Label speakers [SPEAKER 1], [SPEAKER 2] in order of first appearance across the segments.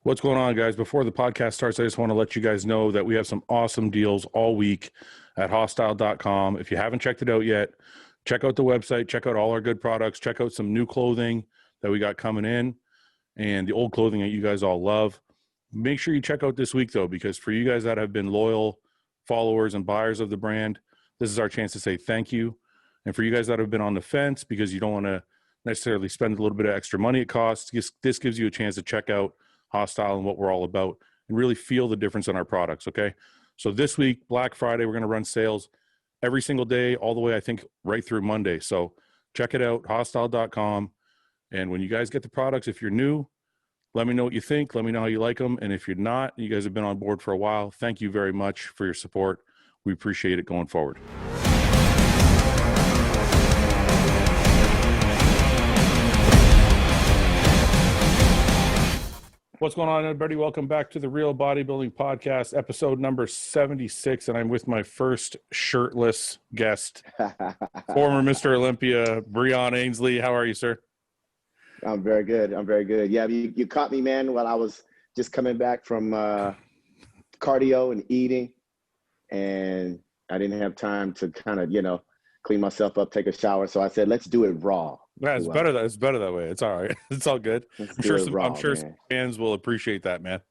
[SPEAKER 1] What's going on, guys? Before the podcast starts, I just want to let you guys know that we have some awesome deals all week at hostile.com. If you haven't checked it out yet, check out the website, check out all our good products, check out some new clothing that we got coming in and the old clothing that you guys all love. Make sure you check out this week, though, because for you guys that have been loyal followers and buyers of the brand, this is our chance to say thank you. And for you guys that have been on the fence because you don't want to necessarily spend a little bit of extra money it costs, this gives you a chance to check out Hostile and what we're all about and really feel the difference in our products, okay? So this week, Black Friday, we're going to run sales every single day, all the way, I think, right through Monday. So check it out, hostile.com. And when you guys get the products, if you're new, let me know what you think. Let me know how you like them. And if you're not, you guys have been on board for a while, thank you very much for your support. We appreciate it going forward. What's going on, everybody? Welcome back to the Real Bodybuilding Podcast, episode number 76. And I'm with my first shirtless guest, former Mr. Olympia, Breon Ansley. How are you, sir?
[SPEAKER 2] I'm very good. Yeah, you caught me, man, while I was just coming back from cardio and eating. And I didn't have time to kind of, clean myself up, take a shower. So I said, let's do it raw.
[SPEAKER 1] Yeah, it's better that way. It's all right. It's all good. I'm sure some fans will appreciate that, man.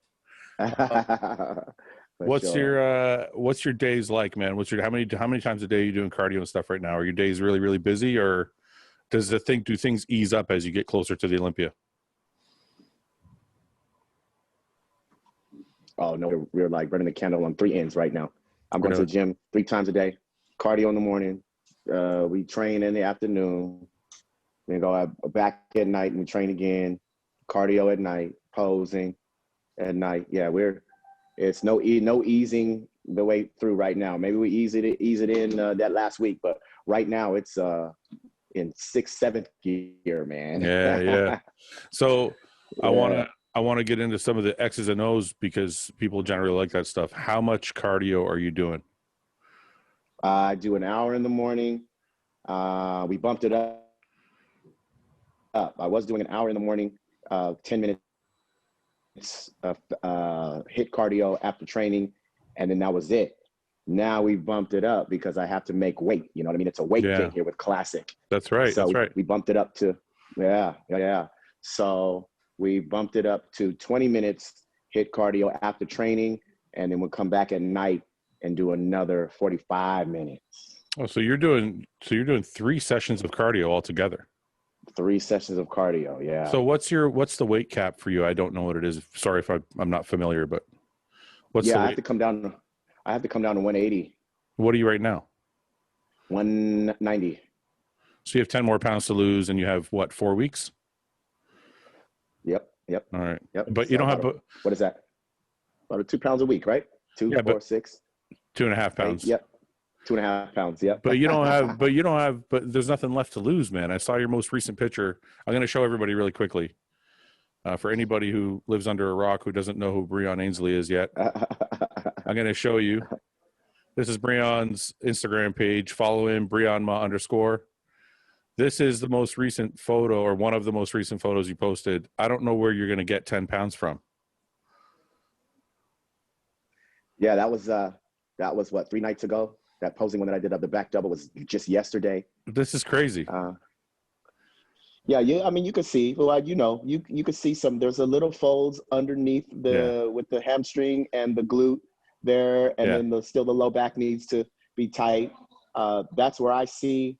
[SPEAKER 1] What's your days like, man? How many times a day are you doing cardio and stuff right now? Are your days really, really busy, or do things ease up as you get closer to the Olympia?
[SPEAKER 2] Oh no, we're like burning the candle on three ends right now. I'm going to the gym 3 times a day, cardio in the morning. We train in the afternoon. Then go back at night and we train again. Cardio at night, posing at night. Yeah, it's no easing the way through right now. Maybe we ease it in that last week, but right now it's in 6th, 7th year, man.
[SPEAKER 1] Yeah. So yeah. I want to get into some of the X's and O's because people generally like that stuff. How much cardio are you doing?
[SPEAKER 2] I do an hour in the morning. We bumped it up. I was doing an hour in the morning, 10 minutes hit cardio after training, and then that was it. Now we bumped it up because I have to make weight. You know what I mean? It's a weight thing here with Classic.
[SPEAKER 1] That's right.
[SPEAKER 2] So
[SPEAKER 1] that's right.
[SPEAKER 2] We bumped it up to, yeah. So we bumped it up to 20 minutes hit cardio after training, and then we'll come back at night and do another 45 minutes.
[SPEAKER 1] Oh, so you're doing 3 sessions of cardio altogether.
[SPEAKER 2] 3 sessions of cardio, yeah.
[SPEAKER 1] So what's the weight cap for you? I don't know what it is. Sorry if I'm not familiar, but what's the weight?
[SPEAKER 2] I have to come down to 180.
[SPEAKER 1] What are you right now?
[SPEAKER 2] 190.
[SPEAKER 1] So you have 10 more pounds to lose, and you have what, 4 weeks?
[SPEAKER 2] Yep.
[SPEAKER 1] All right.
[SPEAKER 2] Yep.
[SPEAKER 1] But you don't have
[SPEAKER 2] what is that? About 2 pounds a week, right? 2, 4, 6.
[SPEAKER 1] 2.5 pounds.
[SPEAKER 2] 8, yep. 2.5 pounds. Yep.
[SPEAKER 1] But there's nothing left to lose, man. I saw your most recent picture. I'm going to show everybody really quickly. For anybody who lives under a rock who doesn't know who Breon Ansley is yet, I'm going to show you. This is Breon's Instagram page. Follow him, _. This is the most recent photo, or one of the most recent photos you posted. I don't know where you're going to get 10 pounds from.
[SPEAKER 2] Yeah, that was what, 3 nights ago? That posing one that I did of the back double was just yesterday.
[SPEAKER 1] This is crazy.
[SPEAKER 2] Yeah. I mean, you can see, you can see there's a little folds underneath with the hamstring and the glute there. And then still the low back needs to be tight. That's where I see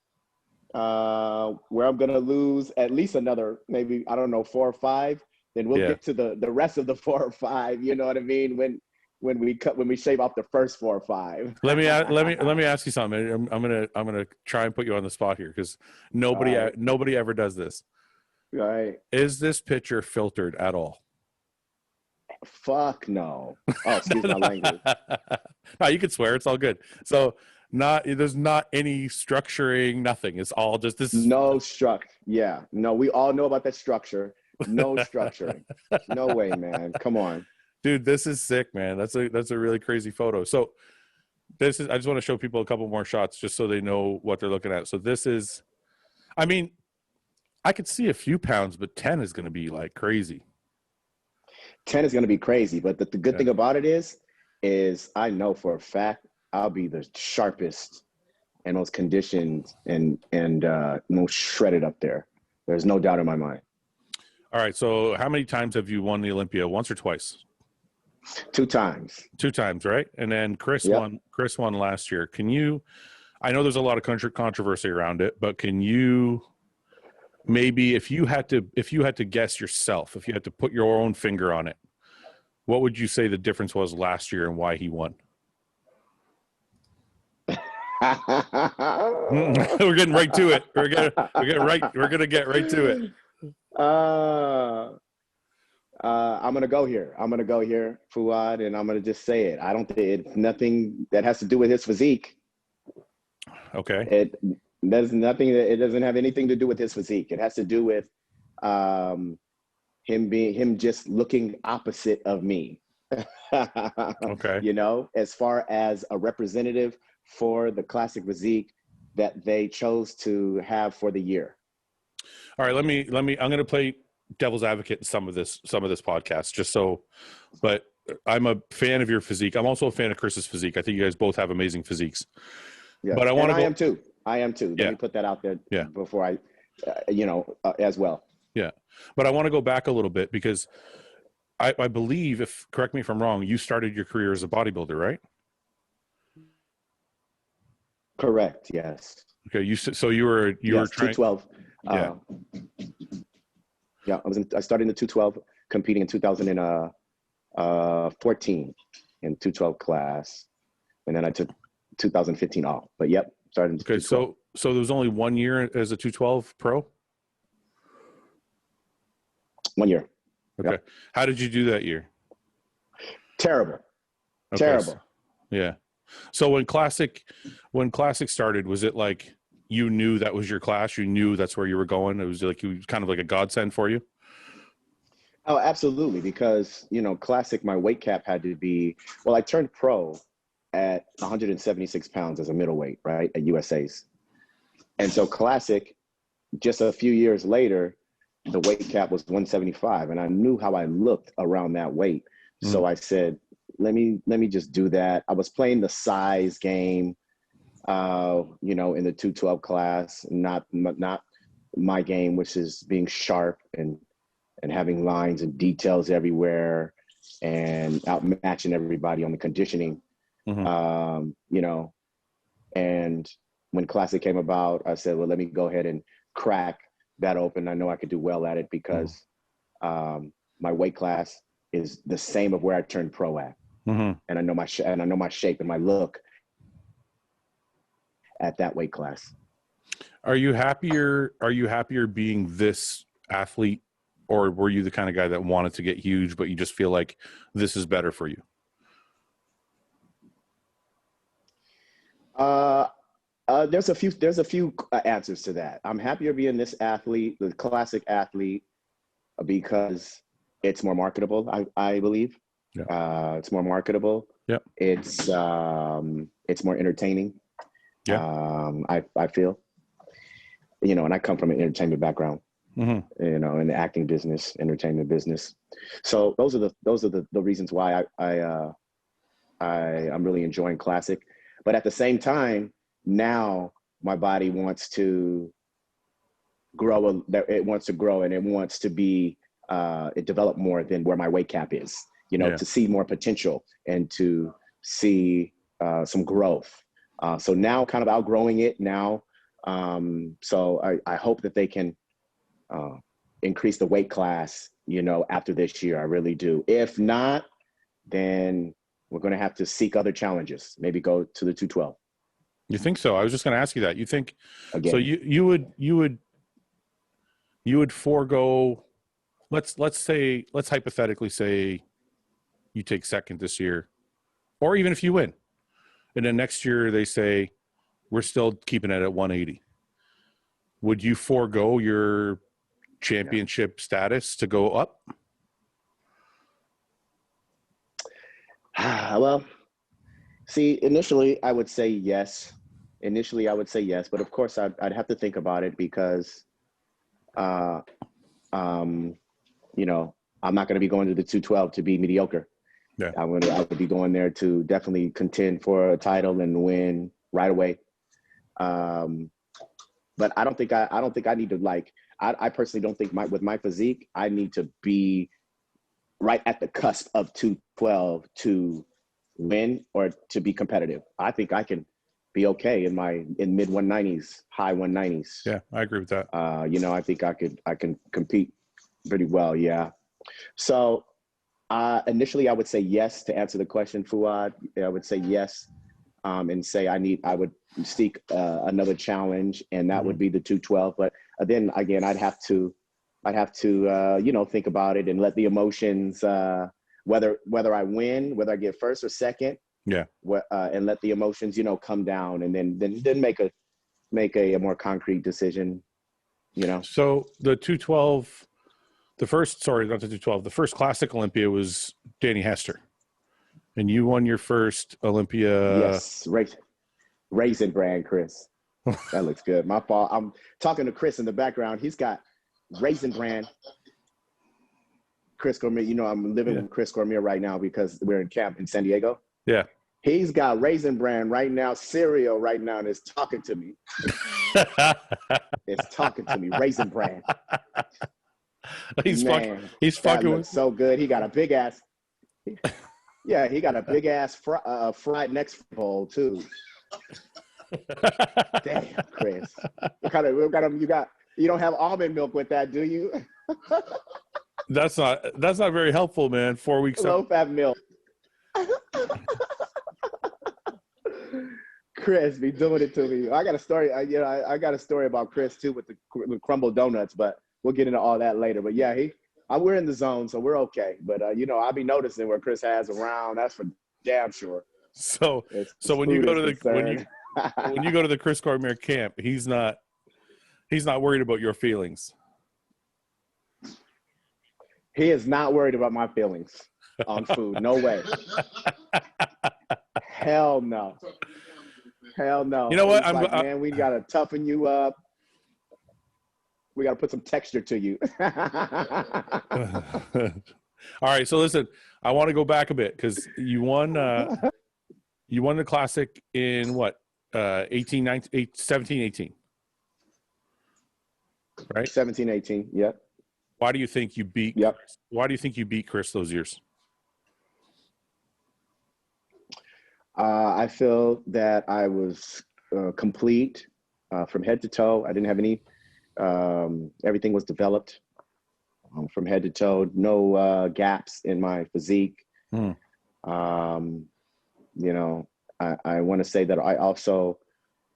[SPEAKER 2] where I'm going to lose at least another, maybe, 4 or 5. Then we'll get to the rest of the 4 or 5. You know what I mean? When we shave off the first 4 or 5.
[SPEAKER 1] let me ask you something. I'm gonna try and put you on the spot here because nobody ever does this.
[SPEAKER 2] Right?
[SPEAKER 1] Is this picture filtered at all?
[SPEAKER 2] Fuck no. Oh, excuse my language.
[SPEAKER 1] No, you can swear. It's all good. So there's not any structuring. Nothing. It's all just this.
[SPEAKER 2] No structure. Yeah. No, we all know about that structure. No structuring. No way, man. Come on.
[SPEAKER 1] Dude, this is sick, man. That's a really crazy photo. So I just want to show people a couple more shots just so they know what they're looking at. So this is, I mean, I could see a few pounds, but 10 is going to be like crazy.
[SPEAKER 2] 10 is going to be crazy. But the good thing about it is I know for a fact I'll be the sharpest and most conditioned and most shredded up there. There's no doubt in my mind.
[SPEAKER 1] All right. So how many times have you won the Olympia? Once or twice?
[SPEAKER 2] 2 times.
[SPEAKER 1] 2 times, right? And then Chris won last year. Can you, I know there's a lot of controversy around it, but can you maybe, if you had to guess yourself, if you had to put your own finger on it, what would you say the difference was last year and why he won? We're getting right to it. We're gonna get right to it.
[SPEAKER 2] I'm gonna go here, Fouad, and I'm gonna just say it. I don't think it's nothing that has to do with his physique.
[SPEAKER 1] Okay.
[SPEAKER 2] It doesn't have anything to do with his physique. It has to do with him just looking opposite of me.
[SPEAKER 1] Okay.
[SPEAKER 2] You know, as far as a representative for the classic physique that they chose to have for the year.
[SPEAKER 1] All right, let me I'm going to play devil's advocate in some of this podcast, just so, but I'm a fan of your physique. I'm also a fan of Chris's physique. I think you guys both have amazing physiques.
[SPEAKER 2] Yes.
[SPEAKER 1] But I am
[SPEAKER 2] too. Let me put that out there before I, as well.
[SPEAKER 1] Yeah. But I want to go back a little bit because I believe, correct me if I'm wrong, you started your career as a bodybuilder, right?
[SPEAKER 2] Correct. Yes.
[SPEAKER 1] Okay. You were trying
[SPEAKER 2] 212.
[SPEAKER 1] Yeah.
[SPEAKER 2] I started in the 212, competing in 2014 in 212 class, and then I took 2015 off. But started in 212.
[SPEAKER 1] So there was only 1 year as a 212 pro?
[SPEAKER 2] 1 year.
[SPEAKER 1] Okay. Yep. How did you do that year?
[SPEAKER 2] Terrible.
[SPEAKER 1] Okay.
[SPEAKER 2] Terrible.
[SPEAKER 1] Yeah. So when classic started, was it like you knew that was your class? You knew that's where you were going? It was like, it was kind of like a godsend for you?
[SPEAKER 2] Oh, absolutely. Because, classic, my weight cap had to be, I turned pro at 176 pounds as a middleweight, right, at USA's. And so classic, just a few years later, the weight cap was 175, and I knew how I looked around that weight. So I said, let me just do that. I was playing the size game, in the 212 class, not my game, which is being sharp and having lines and details everywhere and outmatching everybody on the conditioning. And when classic came about, I said, well, let me go ahead and crack that open. I know I could do well at it because my weight class is the same of where I turned pro at. And I know my shape and my look at that weight class.
[SPEAKER 1] Are you happier being this athlete, or were you the kind of guy that wanted to get huge, but you just feel like this is better for you?
[SPEAKER 2] There's a few answers to that. I'm happier being this athlete, the classic athlete, because it's more marketable. I believe. Yeah. It's more marketable.
[SPEAKER 1] Yeah.
[SPEAKER 2] It's more entertaining.
[SPEAKER 1] Yeah.
[SPEAKER 2] I feel, and I come from an entertainment background, in the acting business, entertainment business. So those are the reasons why I'm really enjoying classic. But at the same time, now my body wants to grow. It wants to grow, and it wants to be it develop more than where my weight cap is. To see more potential and to see some growth. So now, kind of outgrowing it now. So I hope that they can increase the weight class. After this year, I really do. If not, then we're going to have to seek other challenges. Maybe go to the 212.
[SPEAKER 1] You think so? I was just going to ask you that. You think
[SPEAKER 2] again?
[SPEAKER 1] So you would forego. Let's hypothetically say you take second this year, or even if you win, and then next year they say we're still keeping it at 180. Would you forego your championship status to go up?
[SPEAKER 2] Well, see, initially I would say yes. But of course I'd have to think about it because, I'm not going to be going to the 212 to be mediocre.
[SPEAKER 1] Yeah.
[SPEAKER 2] I would be going there to definitely contend for a title and win right away. But I don't think I need to, like, I personally don't think with my physique, I need to be right at the cusp of 212 to win or to be competitive. I think I can be okay in mid 190s, high 190s.
[SPEAKER 1] Yeah, I agree with that.
[SPEAKER 2] I think I can compete pretty well. Yeah. So initially I would say yes to answer the question, Fouad. I would say yes, and say I would seek another challenge, and that would be the 212. But then again, I'd have to think about it and let the emotions, whether I win, whether I get first or second, and let the emotions, come down, and then make a more concrete decision.
[SPEAKER 1] So the 212, the first classic Olympia was Danny Hester, and you won your first Olympia.
[SPEAKER 2] Yes, Raisin Brand, Chris. That looks good. My fault. I'm talking to Chris in the background. He's got Raisin Brand. Chris Cormier, I'm living with Chris Cormier right now because we're in camp in San Diego.
[SPEAKER 1] Yeah.
[SPEAKER 2] He's got Raisin Brand right now, cereal right now, and it's talking to me. It's talking to me, Raisin Brand.
[SPEAKER 1] He's fucking with
[SPEAKER 2] so good. He got a big ass. Yeah, he got a big ass fried next bowl too. Damn, Chris. You don't have almond milk with that, do you?
[SPEAKER 1] That's not very helpful, man. 4 weeks
[SPEAKER 2] Low fat milk. Chris be doing it to me. I got a story. I got a story about Chris too with the crumble donuts, but we'll get into all that later. But yeah, we're in the zone, so we're okay. But I'll be noticing where Chris has around. That's for damn sure.
[SPEAKER 1] So when you go to the Chris Cormier camp, he's not worried about your feelings.
[SPEAKER 2] He is not worried about my feelings on food. No way. Hell no. Hell no.
[SPEAKER 1] You know what?
[SPEAKER 2] Man, we got to toughen you up. We got to put some texture to you.
[SPEAKER 1] All right. So listen, I want to go back a bit because you won the classic in what? 17, 18. Right?
[SPEAKER 2] 17, 18. Yep.
[SPEAKER 1] Why do you think you beat?
[SPEAKER 2] Yep.
[SPEAKER 1] Why do you think you beat Chris those years?
[SPEAKER 2] I feel that I was complete from head to toe. I didn't have any. Everything was developed from head to toe. No gaps in my physique. I want to say that I also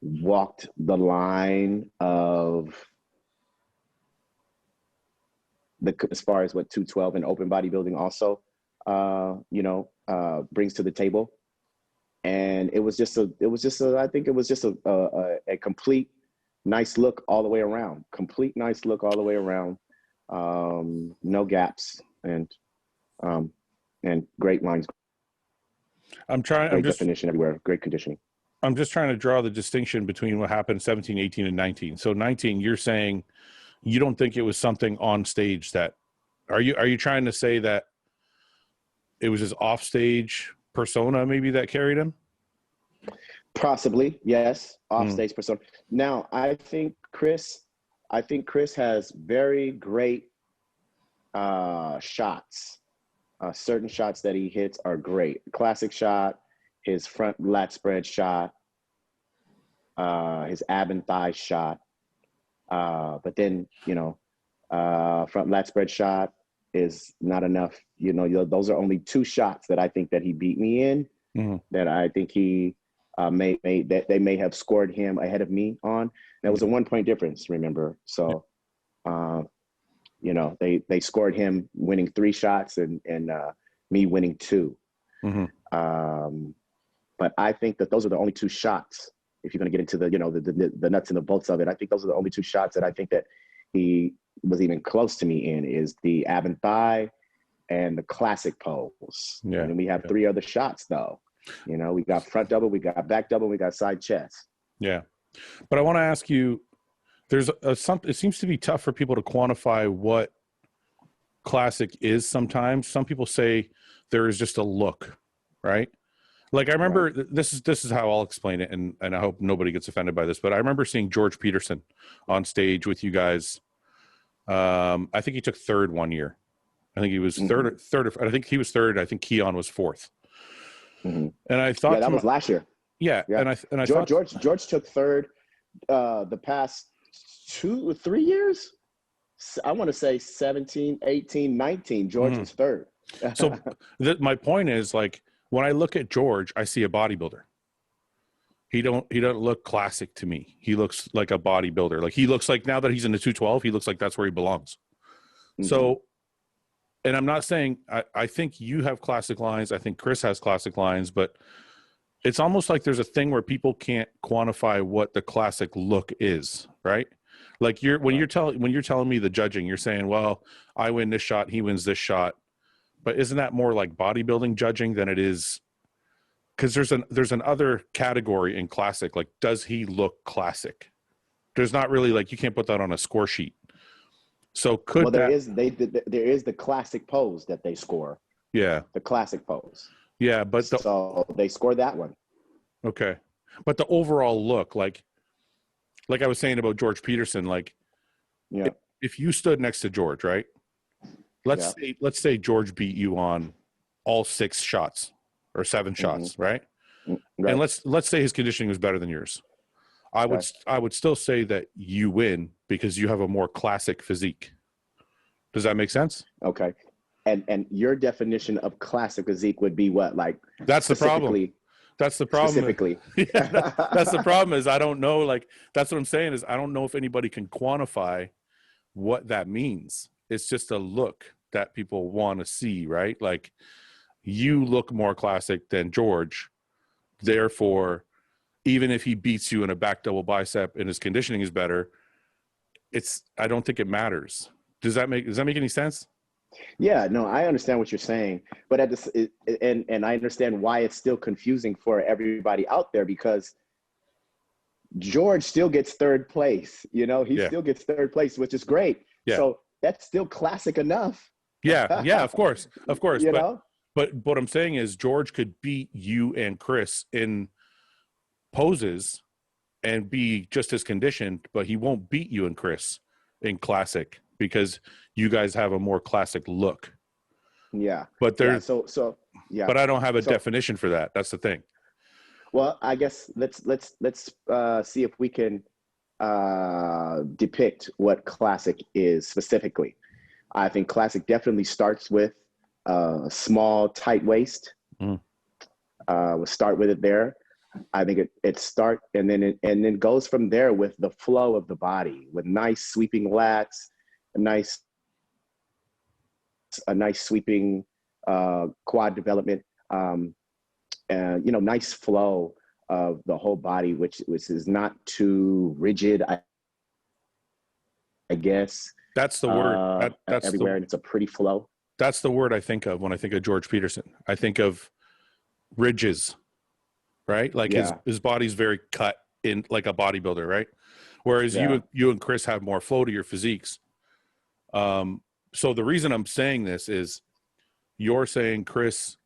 [SPEAKER 2] walked the line of as far as what 212 and open bodybuilding also, brings to the table. And I think it was just a complete nice look all the way around. No gaps and great lines. Definition everywhere. Great conditioning.
[SPEAKER 1] I'm just trying to draw the distinction between what happened 17, 18, and 19. So 19, you're saying you don't think it was something on stage that are you trying to say that it was his offstage persona maybe that carried him?
[SPEAKER 2] Possibly, yes. Offstage persona. Now, I think Chris has very great shots. Certain shots that he hits are great. Classic shot, his front lat spread shot, his ab and thigh shot. But then, front lat spread shot is not enough. Those are only two shots that I think that he beat me in. That I think he they may have scored him ahead of me on. That was a 1 point difference, remember? So, they scored him winning 3 shots and me winning 2. But I think that those are the only 2 shots. If you're going to get into the nuts and the bolts of it, I think those are the only 2 shots that I think that he was even close to me in is the ab and thigh and the classic pose. Yeah. And we have 3 other shots though. We got front double, we got back double, we got side chest.
[SPEAKER 1] Yeah. But I want to ask you, there's it seems to be tough for people to quantify what classic is sometimes. Some people say there is just a look, right? Like I remember this is how I'll explain it, and I hope nobody gets offended by this, but I remember seeing George Peterson on stage with you guys. I think he took third one year. I think he was third. I think he was third. I think Keon was fourth. And I thought,
[SPEAKER 2] that was last year.
[SPEAKER 1] Yeah, and I
[SPEAKER 2] George
[SPEAKER 1] thought
[SPEAKER 2] George took third the past 2 or 3 years. I want to say 17, 18, 19. George was third.
[SPEAKER 1] So my point is, like, when I look at George, I see a bodybuilder. He doesn't look classic to me. He looks like a bodybuilder. Like, he looks like, now that he's in the 212, he looks like that's where he belongs. So, and I'm not saying, I think you have classic lines. I think Chris has classic lines, but it's almost like there's a thing where people can't quantify what the classic look is, right? Like when you're telling me the judging, you're saying, well, I win this shot, he wins this shot. But isn't that more like bodybuilding judging than it is? Because there's an other category in classic. Like, does he look classic? There's not really, like, you can't put that on a score sheet. So there is the classic pose that they score. Yeah. The classic pose. Yeah, but so they score that one. Okay. But the overall look, like I was saying about George Peterson, like, if you stood next to George, right? Let's say George beat you on all 6 shots or 7 shots, right? And let's say his conditioning was better than yours. I would still say that you win because you have a more classic physique. Does that make sense? Okay. And your definition of classic physique would be what? Like, that's the problem. That's the problem. Specifically. Yeah, that's the problem, is I don't know. Like, that's what I'm saying, is I don't know if anybody can quantify what that means. It's just a look that people want to see, right? Like, you look more classic than George. Therefore, even if he beats you in a back double bicep and his conditioning is better, I don't think it matters. Does that make any sense? Yeah, no, I understand what you're saying, but and I understand why it's still confusing for everybody out there, because George still gets third place. You know, he still gets third place, which is great. Yeah. So that's still classic enough. Yeah, of course. You know? But what I'm saying is George could beat you and Chris in poses and be just as conditioned, but he won't beat you and Chris in classic because you guys have a more classic look. Yeah. But there's but I don't have a definition for that. That's the thing. Well, I guess let's see if we can depict what classic is specifically. I think classic definitely starts with a small, tight waist. We'll start with it there. I think it start and then goes from there with the flow of the body, with nice sweeping lats, a nice sweeping quad development, and nice flow of the whole body, which is not too rigid. I guess that's the word. That's everywhere, and it's a pretty flow. That's the word I think of when I think of George Peterson. I think of ridges, right? Like his body's very cut in, like a bodybuilder, right? Whereas you and Chris have more flow to your physiques. So the reason I'm saying this is you're saying Chris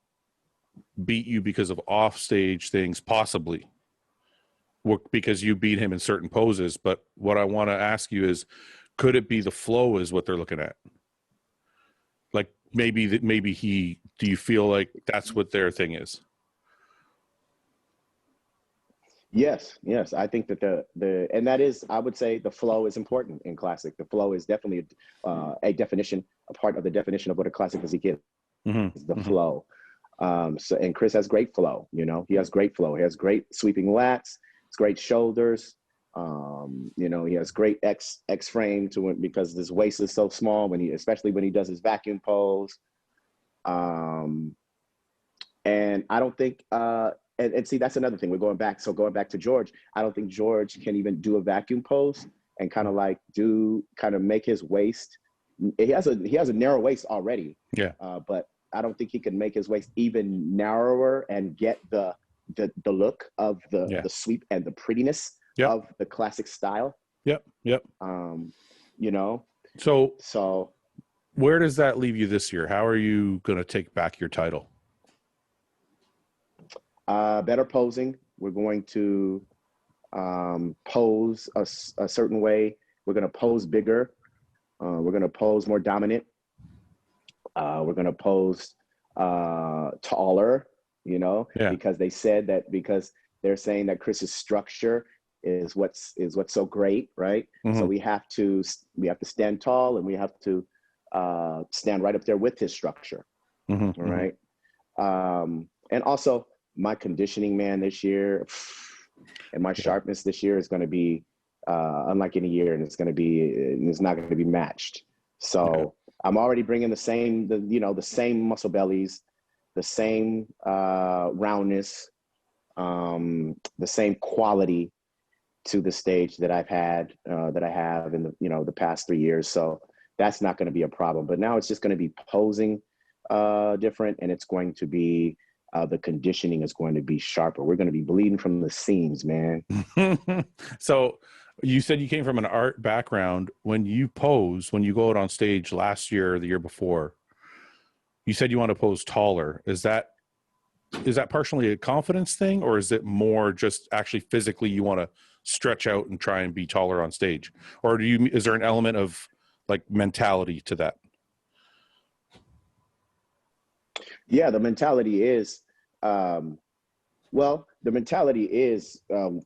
[SPEAKER 1] beat you because of offstage things, possibly because you beat him in certain poses. But what I want to ask you is, could it be the flow is what they're looking at? Like maybe do you feel like that's what their thing is? Yes. I think that and that is, I would say the flow is important in classic. The flow is definitely a part of the definition of what a classic physique is. Is the flow. And Chris has great flow. He has great flow. He has great sweeping lats. It's great shoulders. He has great X frame to it because his waist is so small especially when he does his vacuum pose. And I don't think and see, that's another thing. We're going back. So going back to George, I don't think George can even do a vacuum pose and kind of make his waist. He has a narrow waist already. Yeah. But I don't think he can make his waist even narrower and get the look of the sweep and the prettiness of the classic style. Yep. So where does that leave you this year? How are you going to take back your title?
[SPEAKER 2] Better posing. We're going to pose a certain way. We're going to pose bigger. We're going to pose more dominant. We're going to pose taller, because they said that, because they're saying that Chris's structure is what's so great, right? Mm-hmm. So we have to stand tall, and we have to stand right up there with his structure. Mm-hmm. All right. And also my conditioning, man, this year, and my sharpness this year is going to be unlike any year, and it's not going to be matched. So I'm already bringing the same muscle bellies, the same roundness, the same quality to the stage that I have in the past 3 years. So that's not going to be a problem. But now it's just going to be posing different, and it's going to be the conditioning is going to be sharper. We're going to be bleeding from the seams, man.
[SPEAKER 1] So you said you came from an art background. When you go out on stage last year or the year before, you said you want to pose taller. Is that partially a confidence thing, or is it more just actually physically you want to stretch out and try and be taller on stage? Or is there an element of like mentality to that?
[SPEAKER 2] Yeah, the mentality is, for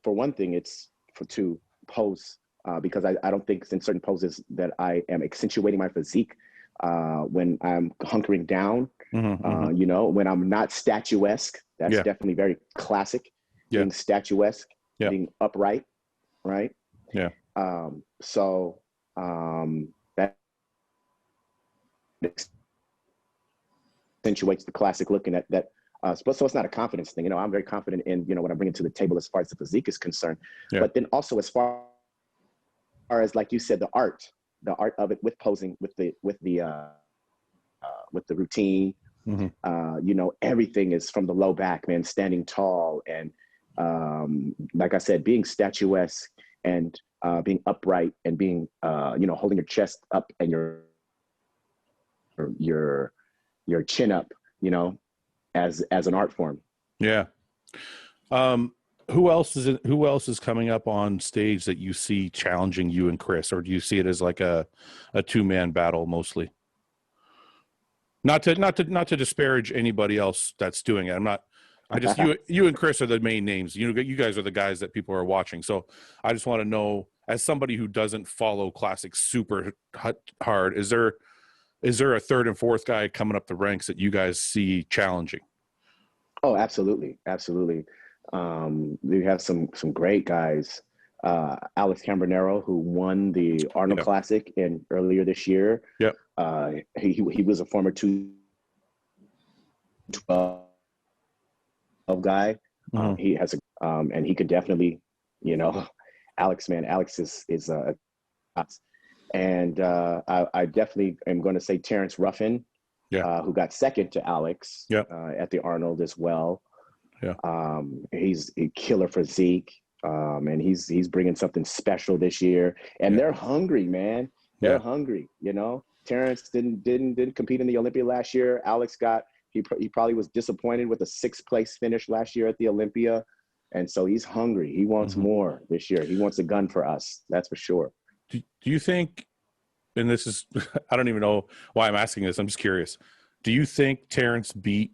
[SPEAKER 2] one thing, it's to pose, because I don't think in certain poses that I am accentuating my physique when I'm hunkering down, when I'm not statuesque. That's definitely very classic, being statuesque, being upright, right?
[SPEAKER 1] Yeah.
[SPEAKER 2] That accentuates the classic look, and that so it's not a confidence thing. I'm very confident in what I'm bringing to the table as far as the physique is concerned. But then also as far as, like you said, the art of it, with posing, with the routine. Everything is from the low back, man, standing tall, and like I said, being statuesque, and being upright, and being holding your chest up, and your chin up, as an art form.
[SPEAKER 1] Yeah. Who else is coming up on stage that you see challenging you and Chris, or do you see it as like a two-man battle mostly? Not to disparage anybody else that's doing it. You and Chris are the main names. You guys are the guys that people are watching. So I just want to know, as somebody who doesn't follow classics super hard, is there a third and fourth guy coming up the ranks that you guys see challenging?
[SPEAKER 2] Oh, absolutely. Absolutely. We have some great guys. Alex Cambronero, who won the Arnold Classic earlier this year.
[SPEAKER 1] Yep.
[SPEAKER 2] He was a former 212 guy. He has and he could definitely, Alex is and I definitely am going to say Terrence Ruffin, who got second to Alex at the Arnold as well. Yeah. He's a killer physique, and he's bringing something special this year. And they're hungry, man. They're hungry. Terrence didn't compete in the Olympia last year. Alex he probably was disappointed with a 6th place finish last year at the Olympia, and so he's hungry. He wants more this year. He wants a gun for us. That's for sure.
[SPEAKER 1] Do you think, and this is, I don't even know why I'm asking this, I'm just curious. Do you think Terrence beat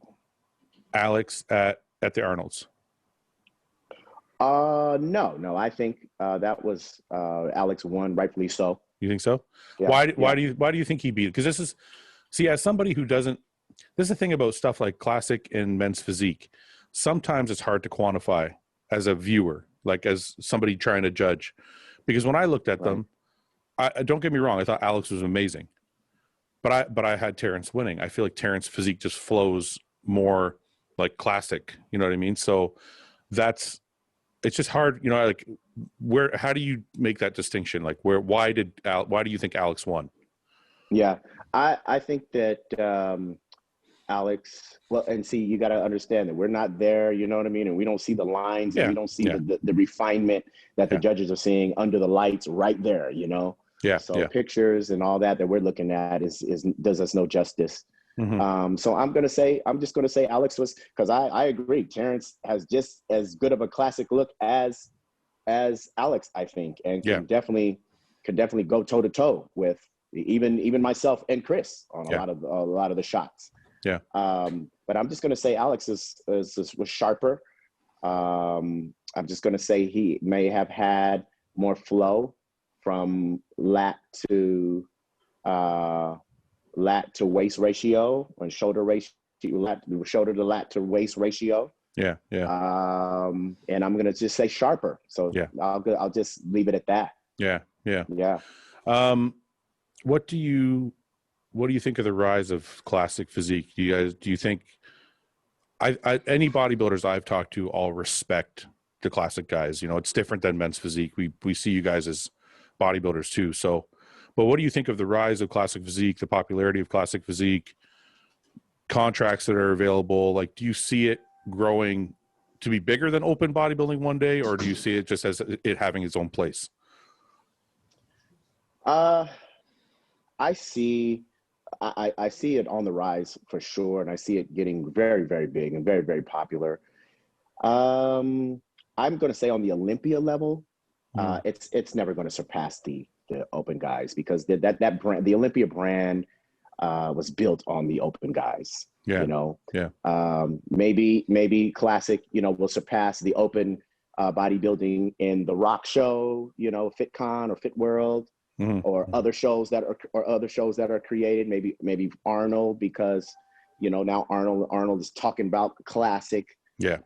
[SPEAKER 1] Alex at the Arnolds?
[SPEAKER 2] No. I think that was Alex won, rightfully so.
[SPEAKER 1] You think so?
[SPEAKER 2] Yeah.
[SPEAKER 1] Why do you think he beat it? Because as somebody who doesn't, this is the thing about stuff like classic and men's physique. Sometimes it's hard to quantify as a viewer, like as somebody trying to judge. Because when I looked at them, I don't get me wrong, I thought Alex was amazing, but I had Terrence winning. I feel like Terrence's physique just flows more like classic. You know what I mean? So it's just hard. Like how do you make that distinction? Like why do you think Alex won?
[SPEAKER 2] Yeah, I think that Alex. Well, and see, you got to understand that we're not there. You know what I mean? And we don't see the lines, and we don't see the refinement that the judges are seeing under the lights right there.
[SPEAKER 1] Yeah.
[SPEAKER 2] So pictures and all that we're looking at is does us no justice. So I'm just gonna say Alex was, because I agree, Terrence has just as good of a classic look as Alex, I think, and can definitely go toe to toe with even myself and Chris on a lot of the shots.
[SPEAKER 1] Yeah.
[SPEAKER 2] But I'm just gonna say Alex was sharper. I'm just gonna say he may have had more flow from lat to waist ratio, and shoulder to lat to waist ratio.
[SPEAKER 1] Yeah.
[SPEAKER 2] And I'm gonna just say sharper. So I'll just leave it at that.
[SPEAKER 1] Yeah. What do you think of the rise of classic physique? Do you think any bodybuilders I've talked to all respect the classic guys? It's different than men's physique. We see you guys as bodybuilders too. So, but what do you think of the rise of classic physique, the popularity of classic physique, contracts that are available? Like, do you see it growing to be bigger than open bodybuilding one day, or do you see it just as it having its own place?
[SPEAKER 2] I see it on the rise for sure, and I see it getting very, very big and very, very popular. I'm going to say on the Olympia level, it's never going to surpass the open guys, because that brand, the Olympia brand, was built on the open guys. Maybe classic, will surpass the open bodybuilding in the Rock show, FitCon or Fit World. Or other shows that are created, maybe Arnold, because now Arnold is talking about classic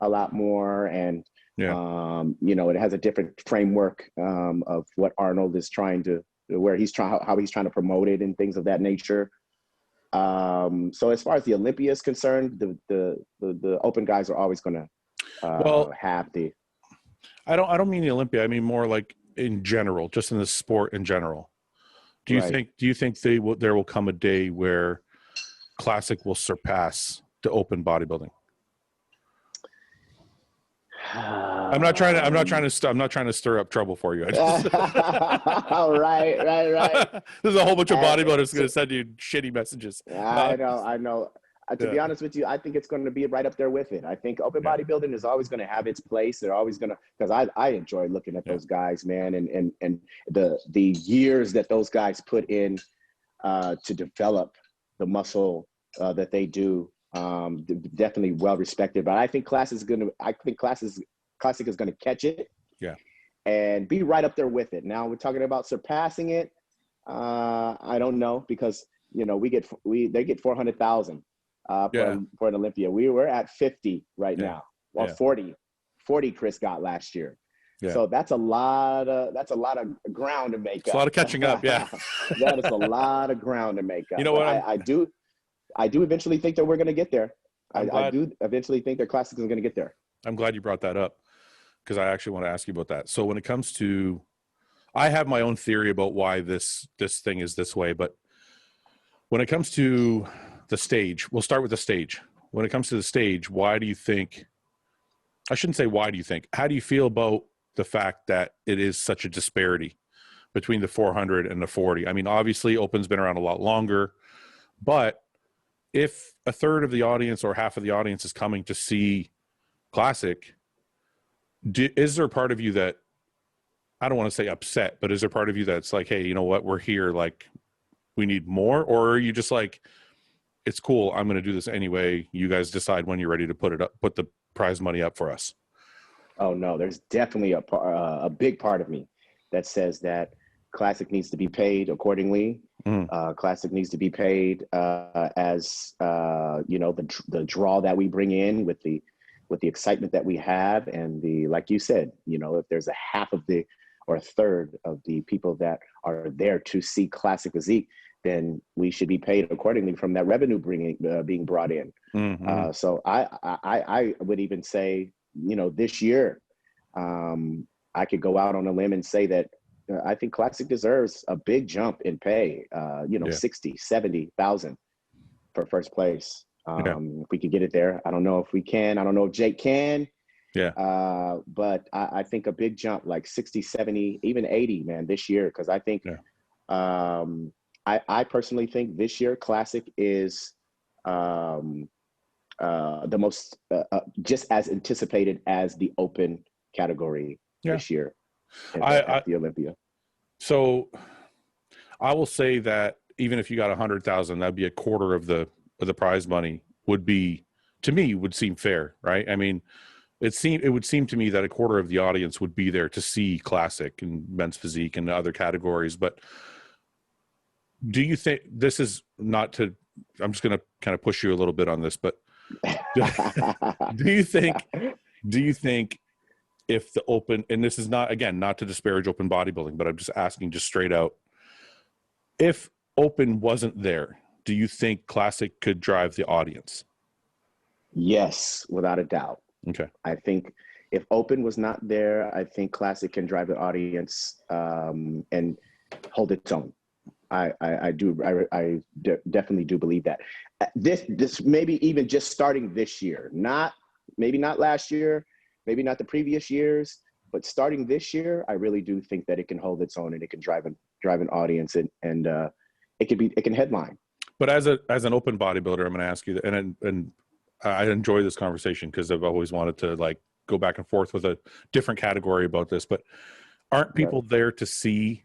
[SPEAKER 2] a lot more, and it has a different framework of what Arnold is trying to, how he's trying to promote it and things of that nature. So as far as the Olympia is concerned, the open guys are always going to have the.
[SPEAKER 1] I don't mean the Olympia. I mean more like in general, just in the sport in general. Do you think there will come a day where classic will surpass the open bodybuilding? I'm not trying to stir up trouble for you.
[SPEAKER 2] Right.
[SPEAKER 1] There's a whole bunch of bodybuilders going to send you shitty messages.
[SPEAKER 2] I know. To be honest with you, I think it's going to be right up there with it. I think open bodybuilding is always going to have its place. They're always going to, because I enjoy looking at those guys, man, and the years that those guys put in to develop the muscle that they do. Definitely well respected. But I think classic is going to catch it. Yeah. And be right up there with it. Now we're talking about surpassing it. I don't know, because they get 400,000. For an Olympia. We were at 50 right now. Well, 40 Chris got last year. Yeah. So that's a lot of ground to make up.
[SPEAKER 1] It's a lot of catching up. Yeah.
[SPEAKER 2] That is a lot of ground to make up.
[SPEAKER 1] You know what?
[SPEAKER 2] I do eventually think that we're going to get there. I do eventually think their classic is going to get there.
[SPEAKER 1] I'm glad you brought that up, because I actually want to ask you about that. So when it comes to, I have my own theory about why this thing is this way, but when it comes to the stage, we'll start with the stage. When it comes to the stage, why do you think, I shouldn't say why do you think, how do you feel about the fact that it is such a disparity between the 400 and the 40? I mean, obviously open's been around a lot longer, but if a third of the audience or half of the audience is coming to see classic, is there part of you that, I don't want to say upset, but is there part of you that's like, hey, you know what, we're here, like we need more? Or are you just like, it's cool, I'm going to do this anyway, you guys decide when you're ready to put the prize money up for us?
[SPEAKER 2] Oh no, there's definitely a big part of me that says that classic needs to be paid accordingly. Classic needs to be paid as the draw that we bring in with the excitement that we have, and like you said, if there's a half of or a third of the people that are there to see classic physique, then we should be paid accordingly from that revenue being brought in. So I would even say, this year, I could go out on a limb and say that I think classic deserves a big jump in pay, 60, 70,000 for first place. If we could get it there. I don't know if we can. I don't know if Jake can. But I think a big jump, like 60, 70, even 80, man, this year, because I think I personally think this year Classic is the most just as anticipated as the Open category this year at the Olympia.
[SPEAKER 1] So I will say that even if you got 100,000, that'd be a quarter of the prize money would seem fair, right? I mean, it would seem to me that a quarter of the audience would be there to see Classic and men's physique and other categories. But do you think this is not to, I'm just going to kind of push you a little bit on this, but do you think if the Open, and this is not, again, not to disparage open bodybuilding, but I'm just asking just straight out, if Open wasn't there, do you think Classic could drive the audience?
[SPEAKER 2] Yes, without a doubt.
[SPEAKER 1] Okay.
[SPEAKER 2] I think if Open was not there, I think Classic can drive the audience and hold its own. I definitely do believe that. This maybe even just starting this year, maybe not last year, maybe not the previous years, but starting this year, I really do think that it can hold its own and it can drive an audience and it can headline.
[SPEAKER 1] But as an open bodybuilder, I'm going to ask you, and I enjoy this conversation because I've always wanted to like go back and forth with a different category about this. But aren't people there to see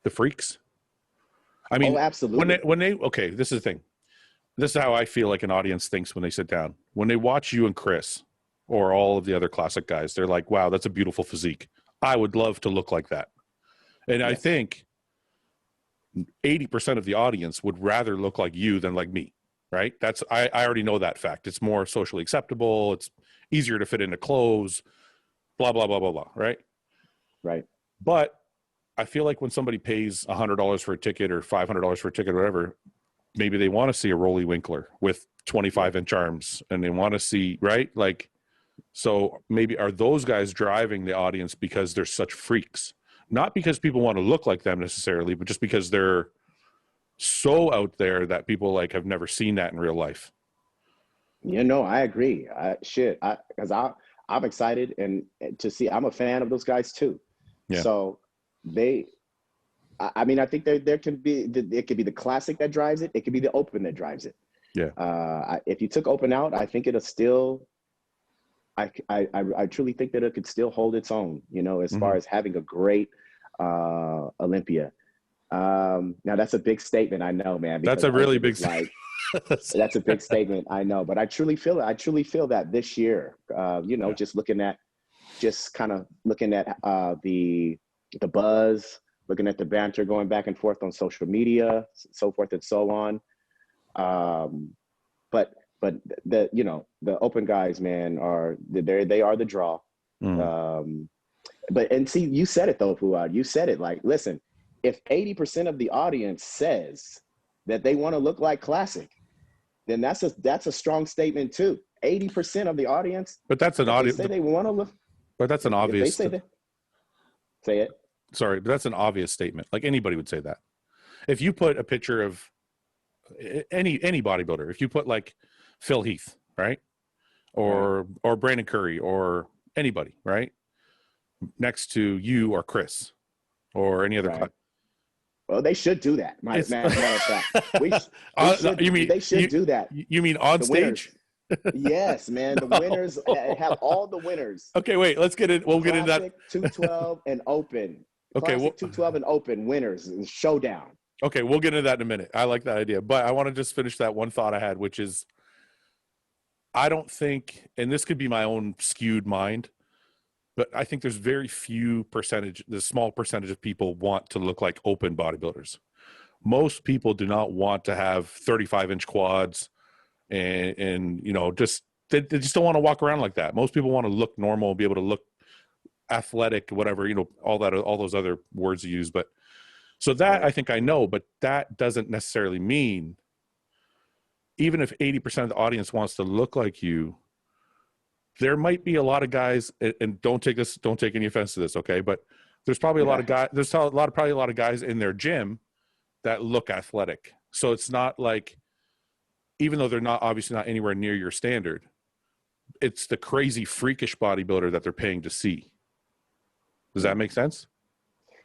[SPEAKER 1] the freaks? I mean,
[SPEAKER 2] absolutely.
[SPEAKER 1] Okay, this is the thing. This is how I feel like an audience thinks when they sit down. When they watch you and Chris or all of the other Classic guys, they're like, wow, that's a beautiful physique. I would love to look like that. And yes. I think 80% of the audience would rather look like you than like me, right? I already know that fact. It's more socially acceptable. It's easier to fit into clothes, blah, blah, blah, blah, blah, right?
[SPEAKER 2] Right.
[SPEAKER 1] But I feel like when somebody pays $100 for a ticket or $500 for a ticket or whatever, maybe they want to see a Rolly Winkler with 25-inch arms and they want to see, right? Like, so maybe are those guys driving the audience because they're such freaks? Not because people want to look like them necessarily, but just because they're so out there that people like have never seen that in real life.
[SPEAKER 2] I agree. Because I'm excited and to see, I'm a fan of those guys too. Yeah. So I think there can be, it could be the Classic that drives it. It could be the Open that drives it. Yeah. If you took Open out, I think it'll still, I truly think that it could still hold its own, as far as having a great Olympia. Now that's a big statement, I know, man.
[SPEAKER 1] That's a really big statement.
[SPEAKER 2] That's a big statement, I know, but I truly feel that this year, just looking at the buzz, looking at the banter going back and forth on social media, so forth and so on. But the Open guys, man, they are the draw. And see, you said it though, Fouad. You said it like, listen, if 80% of the audience says that they want to look like Classic, then that's a strong statement too. 80% of the audience.
[SPEAKER 1] But that's an audience.
[SPEAKER 2] Say they want to look.
[SPEAKER 1] But that's an obvious.
[SPEAKER 2] Say it.
[SPEAKER 1] Sorry, but that's an obvious statement. Like anybody would say that. If you put a picture of any bodybuilder, if you put like Phil Heath, right, or Brandon Curry, or anybody, right, next to you or Chris, or any other.
[SPEAKER 2] Right. Well, they should do that. Matter of fact, they should do that.
[SPEAKER 1] You mean on stage?
[SPEAKER 2] Yes, man. The winners have all the winners.
[SPEAKER 1] Okay, wait. Let's get it. We'll get into that.
[SPEAKER 2] 212 and Open.
[SPEAKER 1] Okay,
[SPEAKER 2] 212 and Open winners showdown.
[SPEAKER 1] Okay, we'll get into that in a minute. I like that idea, but I want to just finish that one thought I had, which is, I don't think, and this could be my own skewed mind, but I think there's very few percentage, the small percentage of people want to look like Open bodybuilders. Most people do not want to have 35-inch quads and just they just don't want to walk around like that. Most people want to look normal, be able to look athletic, whatever, all those other words you use. But so that I think I know, but that doesn't necessarily mean, even if 80% of the audience wants to look like you, there might be a lot of guys, and don't take any offense to this, okay? But there's probably a lot of guys. There's probably a lot of guys in their gym that look athletic. So it's not like, even though they're obviously not anywhere near your standard, it's the crazy freakish bodybuilder that they're paying to see. Does that make sense?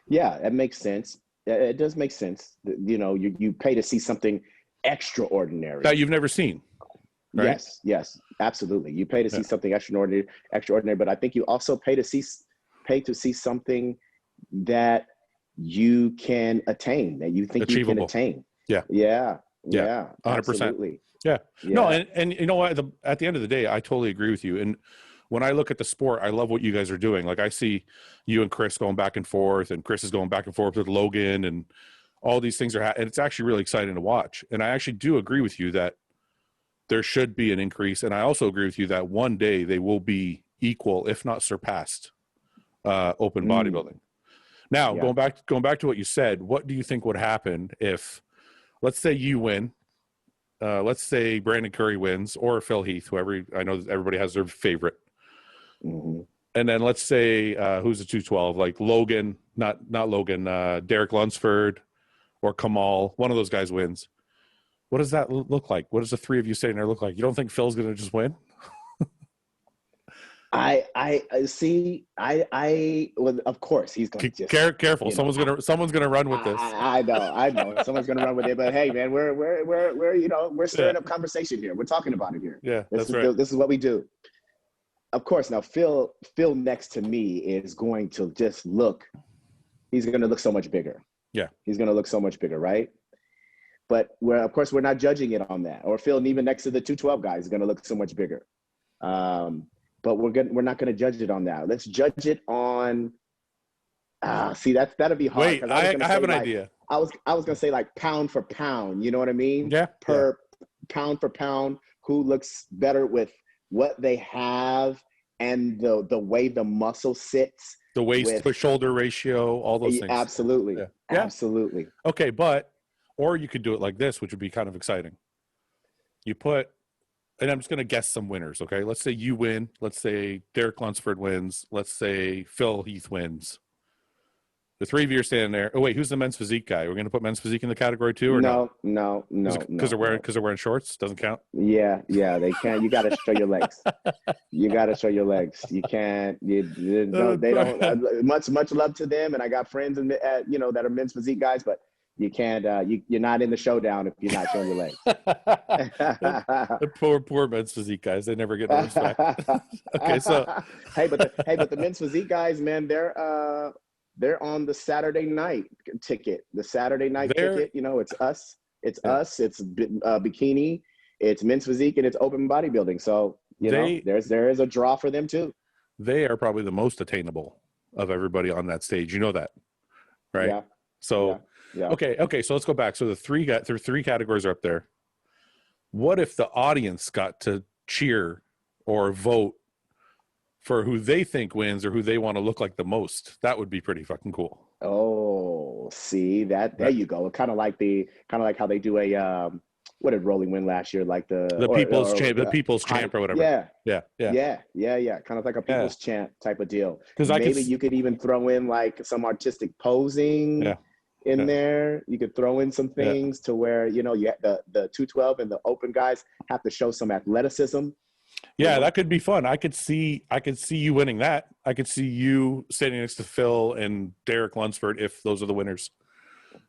[SPEAKER 2] Yeah, that makes sense. It does make sense. You know, you pay to see something extraordinary
[SPEAKER 1] that you've never seen. Right?
[SPEAKER 2] Yes, absolutely. You pay to see something extraordinary, but I think you also pay to see something that you can attain, that you think
[SPEAKER 1] Achievable.
[SPEAKER 2] you can attain.
[SPEAKER 1] Yeah.
[SPEAKER 2] 100%. Absolutely.
[SPEAKER 1] Yeah. No, and you know what? At the end of the day, I totally agree with you. And when I look at the sport, I love what you guys are doing. Like I see you and Chris going back and forth, and Chris is going back and forth with Logan, and all these things and it's actually really exciting to watch. And I actually do agree with you that there should be an increase. And I also agree with you that one day they will be equal, if not surpassed, open bodybuilding. Now, going back to what you said, what do you think would happen if, let's say you win, let's say Brandon Curry wins, or Phil Heath, whoever, I know everybody has their favorite.
[SPEAKER 2] Mm-hmm.
[SPEAKER 1] And then let's say who's the 212, like Logan, not Logan, Derek Lunsford or Kamal, one of those guys wins. What does that look like? What does the three of you sitting there look like? You don't think Phil's going to just win?
[SPEAKER 2] I see. Well, of course he's going to just
[SPEAKER 1] careful. Someone's gonna run with this.
[SPEAKER 2] I know. Someone's going to run with it. But hey, man, we're stirring up conversation here. We're talking about it here.
[SPEAKER 1] Yeah,
[SPEAKER 2] this is what we do. Of course. Now, Phil next to me is going to just look. He's going to look so much bigger.
[SPEAKER 1] Yeah,
[SPEAKER 2] he's going to look so much bigger, right? But of course we're not judging it on that. Or Phil, even next to the 212 guy, is going to look so much bigger. But we're not going to judge it on that. Let's judge it on. See, that'll be hard.
[SPEAKER 1] Wait, I have an idea.
[SPEAKER 2] I was going to say like pound for pound. You know what I mean?
[SPEAKER 1] Yeah.
[SPEAKER 2] Pound for pound, who looks better with what they have and the way the muscle sits,
[SPEAKER 1] the waist to shoulder ratio, all those things.
[SPEAKER 2] Absolutely. Yeah. Absolutely.
[SPEAKER 1] Okay, or you could do it like this, which would be kind of exciting. You put. And I'm just going to guess some winners, okay? Let's say you win. Let's say Derek Lunsford wins. Let's say Phil Heath wins. The three of you are standing there. Oh, wait, who's the men's physique guy? We're going to put men's physique in the category too, or no?
[SPEAKER 2] No.
[SPEAKER 1] Because they're wearing shorts? Doesn't count?
[SPEAKER 2] Yeah, they can't. You got to show your legs. You You can't. They don't. Much love to them, and I got friends, that are men's physique guys, but you can't. You're not in the showdown if you're not showing your legs.
[SPEAKER 1] The poor men's physique guys. They never get no respect. Okay, so
[SPEAKER 2] hey, but the men's physique guys, man, they're on the Saturday night ticket. The Saturday night ticket. It's us. It's us. It's bikini. It's men's physique, and it's open bodybuilding. So there is a draw for them too.
[SPEAKER 1] They are probably the most attainable of everybody on that stage. You know that, right?
[SPEAKER 2] Yeah.
[SPEAKER 1] So. Yeah. Okay. So let's go back. So the three categories are up there. What if the audience got to cheer or vote for who they think wins or who they want to look like the most? That would be pretty fucking cool.
[SPEAKER 2] Oh, see that? There you go. Kind of like how they do a what did Rolling win last year? Like the people's champ or whatever. Yeah. Kind of like a people's champ type of deal. Because maybe you could even throw in like some artistic posing.
[SPEAKER 1] Yeah.
[SPEAKER 2] In there, you could throw in some things to where you the 212 and the open guys have to show some athleticism.
[SPEAKER 1] Yeah, that could be fun. I could see you winning that. I could see you standing next to Phil and Derek Lunsford if those are the winners,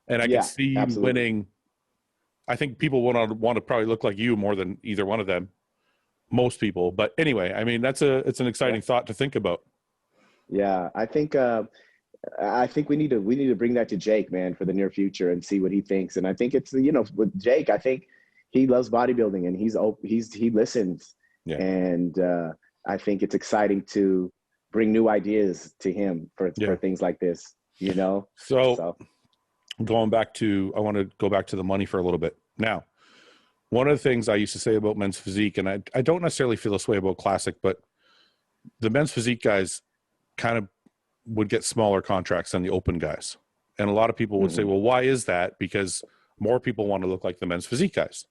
[SPEAKER 1] and I could see you winning. I think people want to probably look like you more than either one of them. Most people, but anyway, I mean it's an exciting thought to think about.
[SPEAKER 2] Yeah, I think we need to bring that to Jake, man, for the near future and see what he thinks. And I think it's with Jake, I think he loves bodybuilding and he listens. Yeah. And I think it's exciting to bring new ideas to him for things like this. So
[SPEAKER 1] I want to go back to the money for a little bit. Now, one of the things I used to say about men's physique, and I don't necessarily feel this way about classic, but the men's physique guys kind of would get smaller contracts than the open guys. And a lot of people would say, well, why is that? Because more people want to look like the men's physique guys.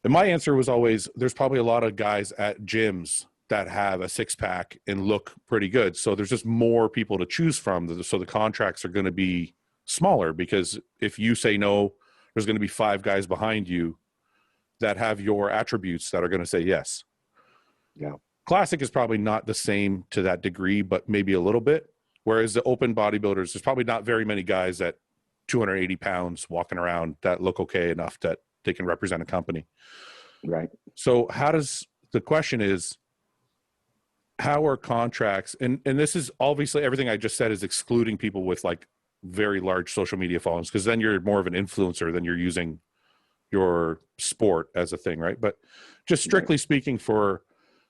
[SPEAKER 1] And my answer was always, there's probably a lot of guys at gyms that have a six-pack and look pretty good. So there's just more people to choose from. So the contracts are going to be smaller because if you say no, there's going to be 5 guys behind you that have your attributes that are going to say yes.
[SPEAKER 2] Yeah.
[SPEAKER 1] Classic is probably not the same to that degree, but maybe a little bit. Whereas the open bodybuilders, there's probably not very many guys at 280 pounds walking around that look okay enough that they can represent a company.
[SPEAKER 2] Right.
[SPEAKER 1] So the question is, how are contracts, and this is obviously everything I just said is excluding people with like very large social media followings, because then you're more of an influencer than you're using your sport as a thing, right? But just strictly speaking, for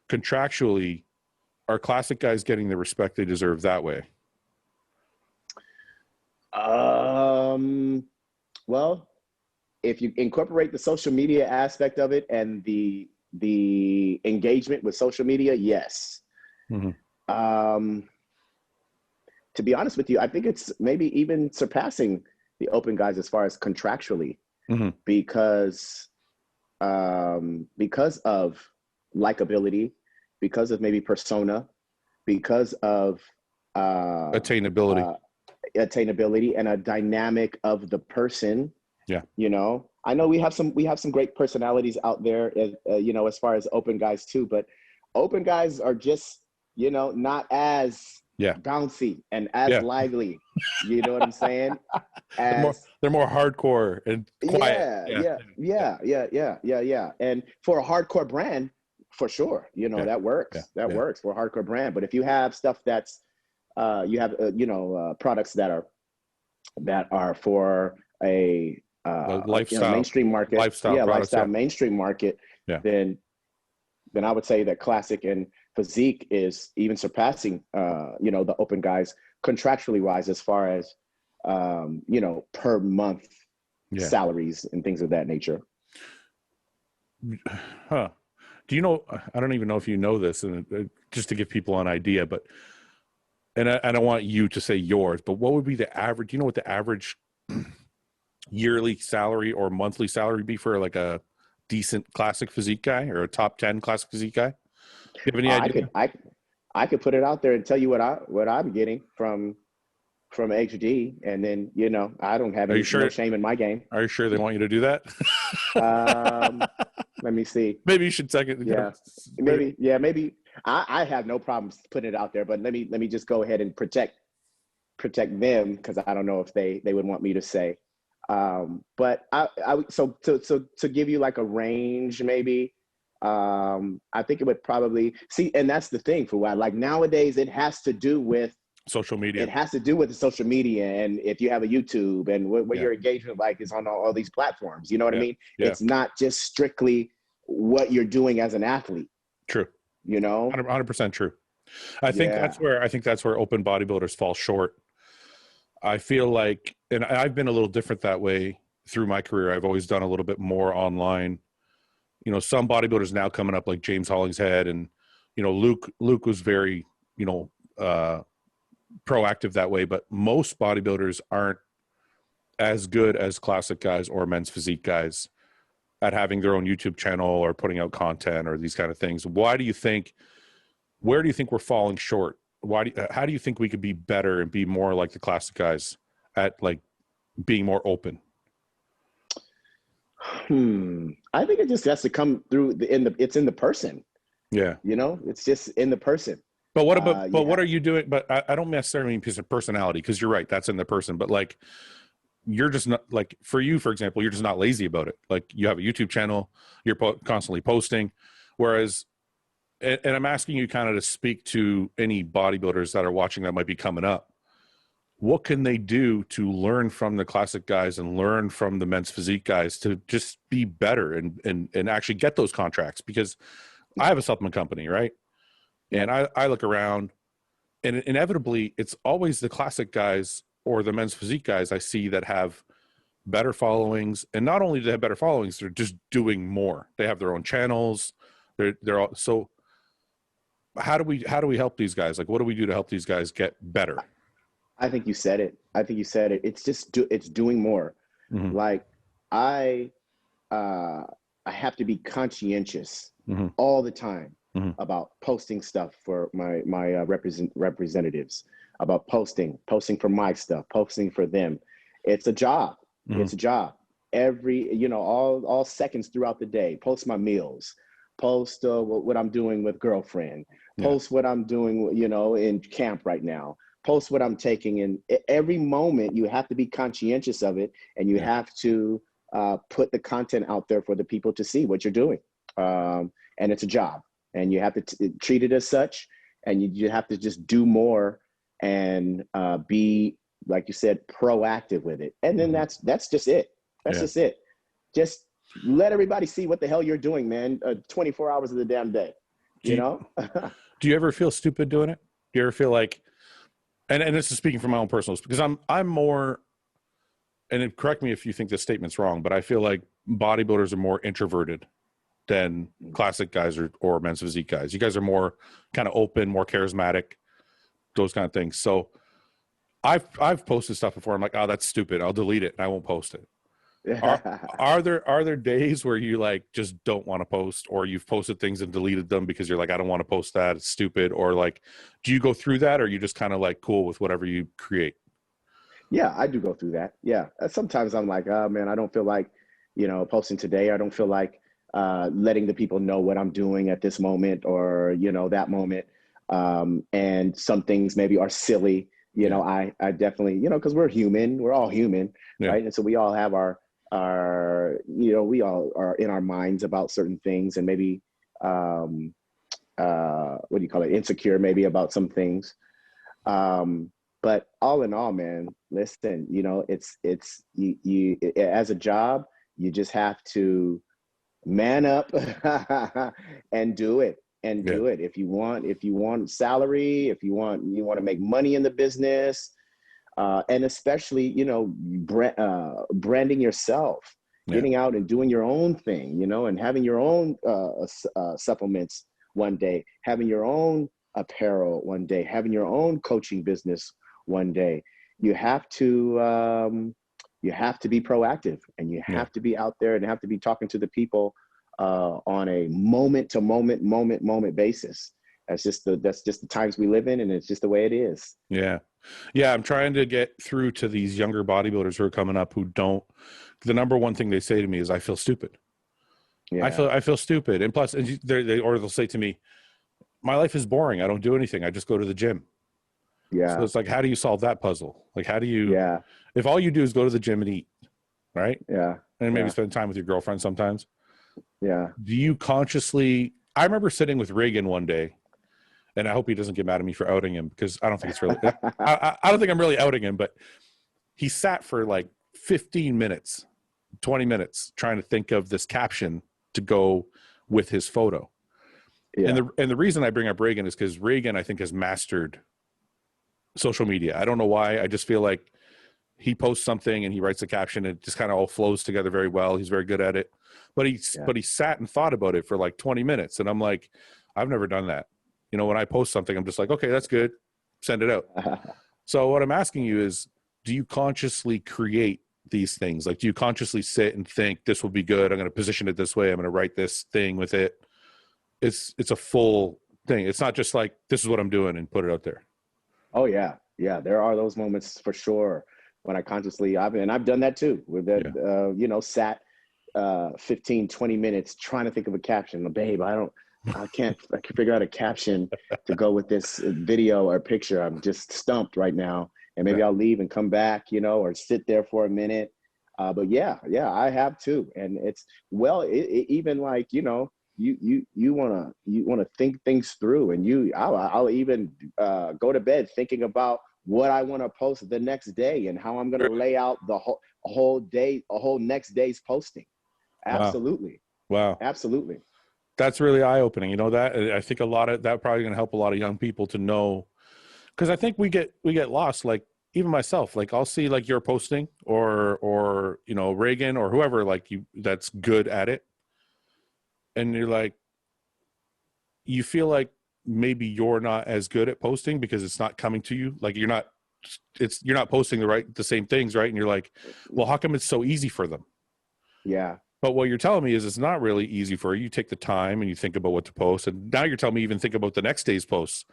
[SPEAKER 1] contractually, are classic guys getting the respect they deserve that way?
[SPEAKER 2] Well, if you incorporate the social media aspect of it and the engagement with social media, yes. Mm-hmm. To be honest with you, I think it's maybe even surpassing the open guys as far as contractually, mm-hmm. because of likability, because of maybe persona, because of
[SPEAKER 1] attainability
[SPEAKER 2] and a dynamic of the person.
[SPEAKER 1] Yeah.
[SPEAKER 2] You know, I know we have some great personalities out there, you know, as far as open guys too, but open guys are just, you know, not as bouncy and as lively. You know what I'm saying?
[SPEAKER 1] They're more hardcore and quiet.
[SPEAKER 2] Yeah. And for a hardcore brand, for sure, you know, that works. That works for a hardcore brand. But if you have stuff that's you have products that are for a
[SPEAKER 1] lifestyle,
[SPEAKER 2] mainstream market, lifestyle mainstream market, then I would say that classic and physique is even surpassing the open guys contractually wise, as far as per month salaries and things of that nature.
[SPEAKER 1] Huh. Do you know, I don't even know if you know this, and just to give people an idea, but and I don't want you to say yours, but what would be the average, do you know what the average yearly salary or monthly salary be for like a decent classic physique guy or a top 10 classic physique guy? Do you have any idea?
[SPEAKER 2] I could put it out there and tell you what I'm getting from HD, and then, you know, I don't have any no shame in my game.
[SPEAKER 1] Are you sure they want you to do that?
[SPEAKER 2] Let me see.
[SPEAKER 1] Maybe you should second.
[SPEAKER 2] Maybe. I have no problems putting it out there, but let me just go ahead and protect them, because I don't know if they would want me to say. But so to give you like a range, maybe, I think it would probably see, and that's the thing, Fouad, like nowadays it has to do with
[SPEAKER 1] social media.
[SPEAKER 2] It has to do with the social media, and if you have a YouTube and what your engagement like is on all these platforms, you know what I mean? Yeah. It's not just strictly what you're doing as an athlete.
[SPEAKER 1] True.
[SPEAKER 2] You know,
[SPEAKER 1] 100% true. I think that's where open bodybuilders fall short. I feel like, and I've been a little different that way through my career. I've always done a little bit more online. You know, some bodybuilders now coming up like James Hollingshead, and, you know, Luke was very, you know, proactive that way, but most bodybuilders aren't as good as classic guys or men's physique guys at having their own YouTube channel or putting out content or these kind of things. Where do you think we're falling short? How do you think we could be better and be more like the classic guys at like being more open?
[SPEAKER 2] I think it just has to come through it's in the person.
[SPEAKER 1] Yeah.
[SPEAKER 2] You know, it's just in the person.
[SPEAKER 1] But what about, what are you doing? But I don't necessarily mean piece of personality, because you're right, that's in the person. But like, you're just not, like, for you, for example, you're just not lazy about it. Like, you have a YouTube channel, you're constantly posting. Whereas, and I'm asking you kind of to speak to any bodybuilders that are watching that might be coming up. What can they do to learn from the classic guys and learn from the men's physique guys to just be better and actually get those contracts? Because I have a supplement company, right? And I look around, and inevitably it's always the classic guys or the men's physique guys I see that have better followings. And not only do they have better followings, they're just doing more. They have their own channels. They're all, so how do we help these guys? Like, what do we do to help these guys get better?
[SPEAKER 2] I think you said it. It's just it's doing more. Mm-hmm. Like, I have to be conscientious all the time about posting stuff for my representatives, about posting for my stuff, posting for them. It's a job. It's a job. Every, you know, all seconds throughout the day, post my meals, post what I'm doing with girlfriend, post what I'm doing, you know, in camp right now, post what I'm taking. And every moment you have to be conscientious of it, and you have to put the content out there for the people to see what you're doing. And it's a job, and you have to treat it as such, and you have to just do more and be, like you said, proactive with it. And then that's just it. That's just it. Just let everybody see what the hell you're doing, man. 24 hours of the damn day, you know?
[SPEAKER 1] Do you ever feel stupid doing it? Do you ever feel like, and this is speaking from my own personal, because I'm more, and correct me if you think this statement's wrong, but I feel like bodybuilders are more introverted than classic guys or men's physique guys. You guys are more kind of open, more charismatic, those kind of things. So I've posted stuff before. I'm like, oh, that's stupid. I'll delete it and I won't post it. Are there days where you like just don't want to post, or you've posted things and deleted them because you're like, I don't want to post that, it's stupid? Or like, do you go through that, or are you just kind of like cool with whatever you create?
[SPEAKER 2] Yeah, I do go through that. Yeah. Sometimes I'm like, oh man, I don't feel like, posting today. I don't feel like letting the people know what I'm doing at this moment, or, that moment. And some things maybe are silly, I definitely, because we're human, we're all human, right? And so we all have our, we all are in our minds about certain things, and maybe, what do you call it? Insecure maybe about some things. But all in all, man, listen, it's you as a job, you just have to man up and do it. And do it. If you want salary, if you want to make money in the business, and especially, branding yourself, getting out and doing your own thing, and having your own supplements one day, having your own apparel one day, having your own coaching business one day. You have to be proactive, and you have to be out there and have to be talking to the people on a moment to moment basis. That's just the times we live in, and it's just the way it is. Yeah.
[SPEAKER 1] I'm trying to get through to these younger bodybuilders who are coming up who don't. The number one thing they say to me is, I feel stupid. I feel stupid. And plus, they'll say to me, my life is boring. I don't do anything. I just go to the gym. So it's like, how do you solve that puzzle? Like, how do you, if all you do is go to the gym and eat, right? And maybe spend time with your girlfriend sometimes. Do you consciously, I remember sitting with Reagan one day, and I hope he doesn't get mad at me for outing him, because I don't think it's really, I don't think I'm really outing him, but he sat for like 15 minutes, 20 minutes trying to think of this caption to go with his photo. And the reason I bring up Reagan is because Reagan, I think, has mastered social media. I don't know why. I just feel like he posts something and he writes a caption, and it just kind of all flows together very well. He's very good at it. But he sat and thought about it for like 20 minutes. And I'm like, I've never done that. When I post something, I'm just like, okay, that's good. Send it out. So what I'm asking you is, do you consciously create these things? Like, do you consciously sit and think, this will be good, I'm going to position it this way, I'm going to write this thing with it? It's a full thing. It's not just like, this is what I'm doing and put it out there.
[SPEAKER 2] Oh yeah. There are those moments for sure when I consciously, I've done that too, with that, sat 15, 20 minutes trying to think of a caption. Babe, I can't figure out a caption to go with this video or picture. I'm just stumped right now. And maybe I'll leave and come back, or sit there for a minute. But yeah, I have too. And it's, even like, you want to think things through, and I'll even go to bed thinking about what I want to post the next day and how I'm going to lay out the whole next day's posting. Absolutely.
[SPEAKER 1] Wow.
[SPEAKER 2] Absolutely.
[SPEAKER 1] That's really eye-opening. That I think a lot of that probably going to help a lot of young people to know, because I think we get lost. Like, even myself, like, I'll see like you're posting or Reagan or whoever, like, you that's good at it, and you're like, you feel like maybe you're not as good at posting because it's not coming to you. Like, you're not posting the same things, right? And you're like, well, how come it's so easy for them?
[SPEAKER 2] Yeah.
[SPEAKER 1] But what you're telling me is it's not really easy for you. You take the time and you think about what to post. And now you're telling me even think about the next day's posts.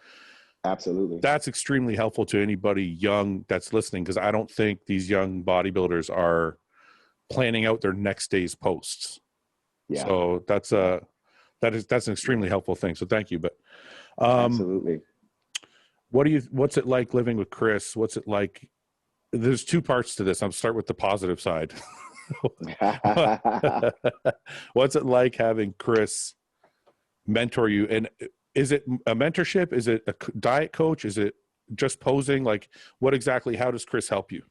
[SPEAKER 2] Absolutely.
[SPEAKER 1] That's extremely helpful to anybody young that's listening, because I don't think these young bodybuilders are planning out their next day's posts. Yeah. So that's an extremely helpful thing. So thank you. But
[SPEAKER 2] absolutely.
[SPEAKER 1] what's it like living with Chris? What's it like? There's two parts to this. I'll start with the positive side. What's it like having Chris mentor you? And is it a mentorship? Is it a diet coach? Is it just posing? Like, what exactly, how does Chris help you?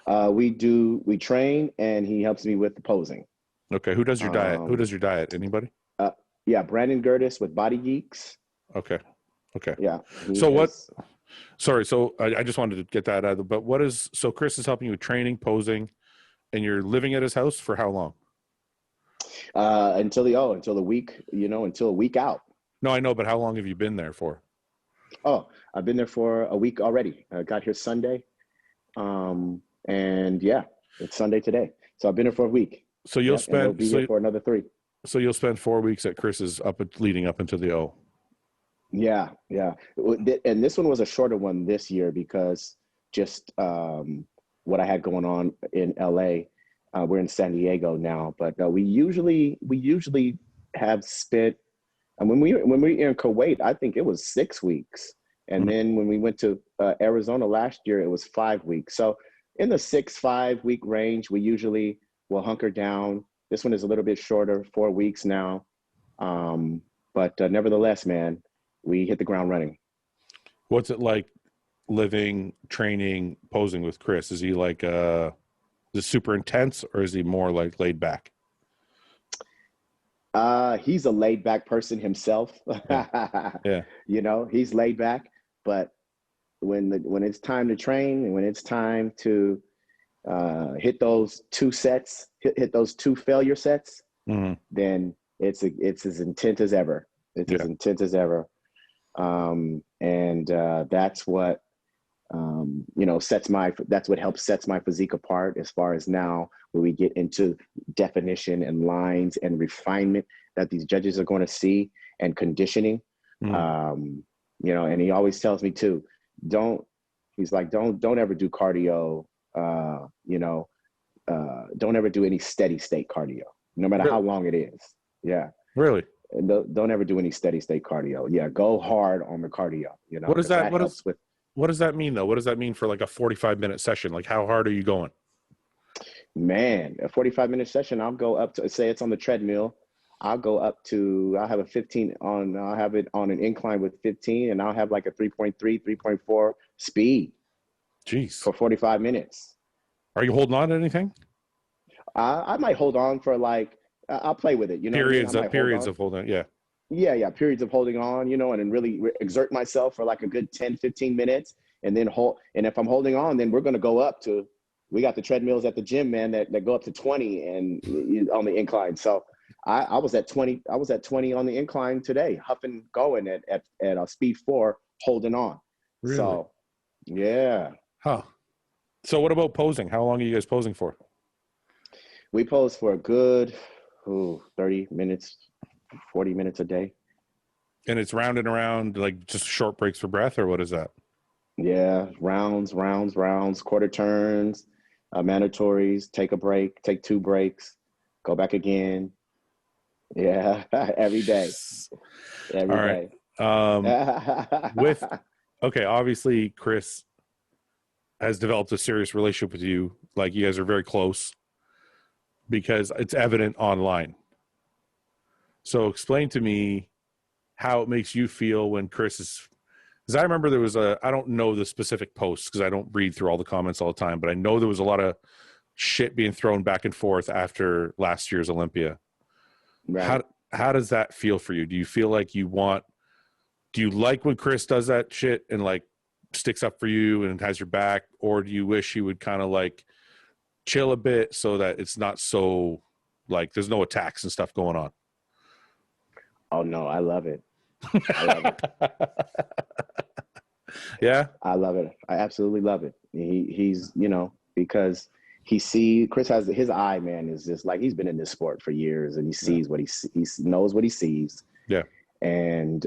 [SPEAKER 2] We train, and he helps me with the posing.
[SPEAKER 1] Okay. Who does your diet? Who does your diet? Anybody?
[SPEAKER 2] Yeah. Brandon Gertis with Body Geeks.
[SPEAKER 1] Okay.
[SPEAKER 2] Yeah.
[SPEAKER 1] So sorry. So I just wanted to get that out of but so Chris is helping you with training, posing, and you're living at his house for how long?
[SPEAKER 2] Until a week out.
[SPEAKER 1] No, I know, but how long have you been there for?
[SPEAKER 2] Oh, I've been there for a week already. I got here Sunday. And yeah, it's Sunday today. So I've been here for a week.
[SPEAKER 1] So you'll
[SPEAKER 2] be here for another 3.
[SPEAKER 1] So you'll spend 4 weeks at Chris's leading up into the O.
[SPEAKER 2] Yeah. And this one was a shorter one this year because just what I had going on in LA. We're in San Diego now, but we usually have spent. And when we were in Kuwait, I think it was 6 weeks. And then when we went to Arizona last year, it was 5 weeks. So in the 5 week range, we usually will hunker down. This one is a little bit shorter, 4 weeks now. But nevertheless, man, we hit the ground running.
[SPEAKER 1] What's it like living, training, posing with Chris? Is he like, is it super intense, or is he more like laid back?
[SPEAKER 2] He's a laid back person himself.
[SPEAKER 1] Yeah.
[SPEAKER 2] He's laid back, but when it's time to train and when it's time to hit those 2 sets, hit those 2 failure sets, then it's as intense as ever. It's as intense as ever. And that's what that's what helps sets my physique apart as far as now when we get into definition and lines and refinement that these judges are going to see and conditioning. And he always tells me too, don't ever do cardio, don't ever do any steady state cardio, no matter how long it is. Yeah.
[SPEAKER 1] Really?
[SPEAKER 2] And don't ever do any steady state cardio. Yeah. Go hard on the cardio,
[SPEAKER 1] What is that? What does that mean though? What does that mean for like a 45-minute session? Like how hard are you going?
[SPEAKER 2] Man, a 45-minute session, I'll go up to, say it's on the treadmill. I'll have a 15 on, I'll have it on an incline with 15, and I'll have like a 3.3, 3.4 speed.
[SPEAKER 1] Jeez.
[SPEAKER 2] For 45 minutes.
[SPEAKER 1] Are you holding on to anything?
[SPEAKER 2] I might hold on for I'll play with it.
[SPEAKER 1] Periods of holding. Yeah.
[SPEAKER 2] Yeah. Periods of holding on, and then really exert myself for like a good 10, 15 minutes and then hold. And if I'm holding on, then we're going to go up to, we got the treadmills at the gym, man, that go up to 20 and on the incline. So I was at 20. I was at 20 on the incline today, huffing, going at a speed 4, holding on.
[SPEAKER 1] Really?
[SPEAKER 2] So, yeah.
[SPEAKER 1] Huh. So what about posing? How long are you guys posing for?
[SPEAKER 2] We pose for a good 30 minutes, 40 minutes a day.
[SPEAKER 1] And it's round and around, like just short breaks for breath, or what is that?
[SPEAKER 2] Yeah, rounds, quarter turns, mandatories, take a break, take 2 breaks, go back again. Yeah, every day. Every day.
[SPEAKER 1] Okay, obviously Chris has developed a serious relationship with you. Like you guys are very close because it's evident online. So explain to me how it makes you feel when Chris is, because I remember there was I don't know the specific posts because I don't read through all the comments all the time, but I know there was a lot of shit being thrown back and forth after last year's Olympia. Right. How does that feel for you? Do you feel like do you like when Chris does that shit and like sticks up for you and has your back, or do you wish he would kind of like chill a bit so that it's not so like there's no attacks and stuff going on?
[SPEAKER 2] Oh no, I love it. I love it.
[SPEAKER 1] Yeah,
[SPEAKER 2] I love it. I absolutely love it. He's because Chris has his eye, man, is just like he's been in this sport for years, and he sees what he knows what he sees.
[SPEAKER 1] Yeah.
[SPEAKER 2] And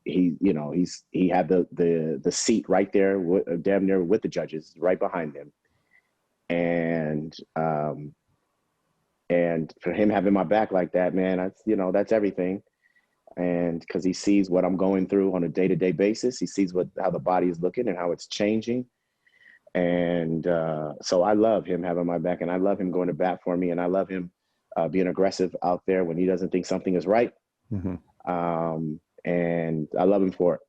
[SPEAKER 2] he had the seat right there, damn near with the judges, right behind him. And for him having my back like that, man, that's everything. And because he sees what I'm going through on a day-to-day basis, he sees how the body is looking and how it's changing. And so I love him having my back, and I love him going to bat for me, and I love him being aggressive out there when he doesn't think something is right. And I love him for it.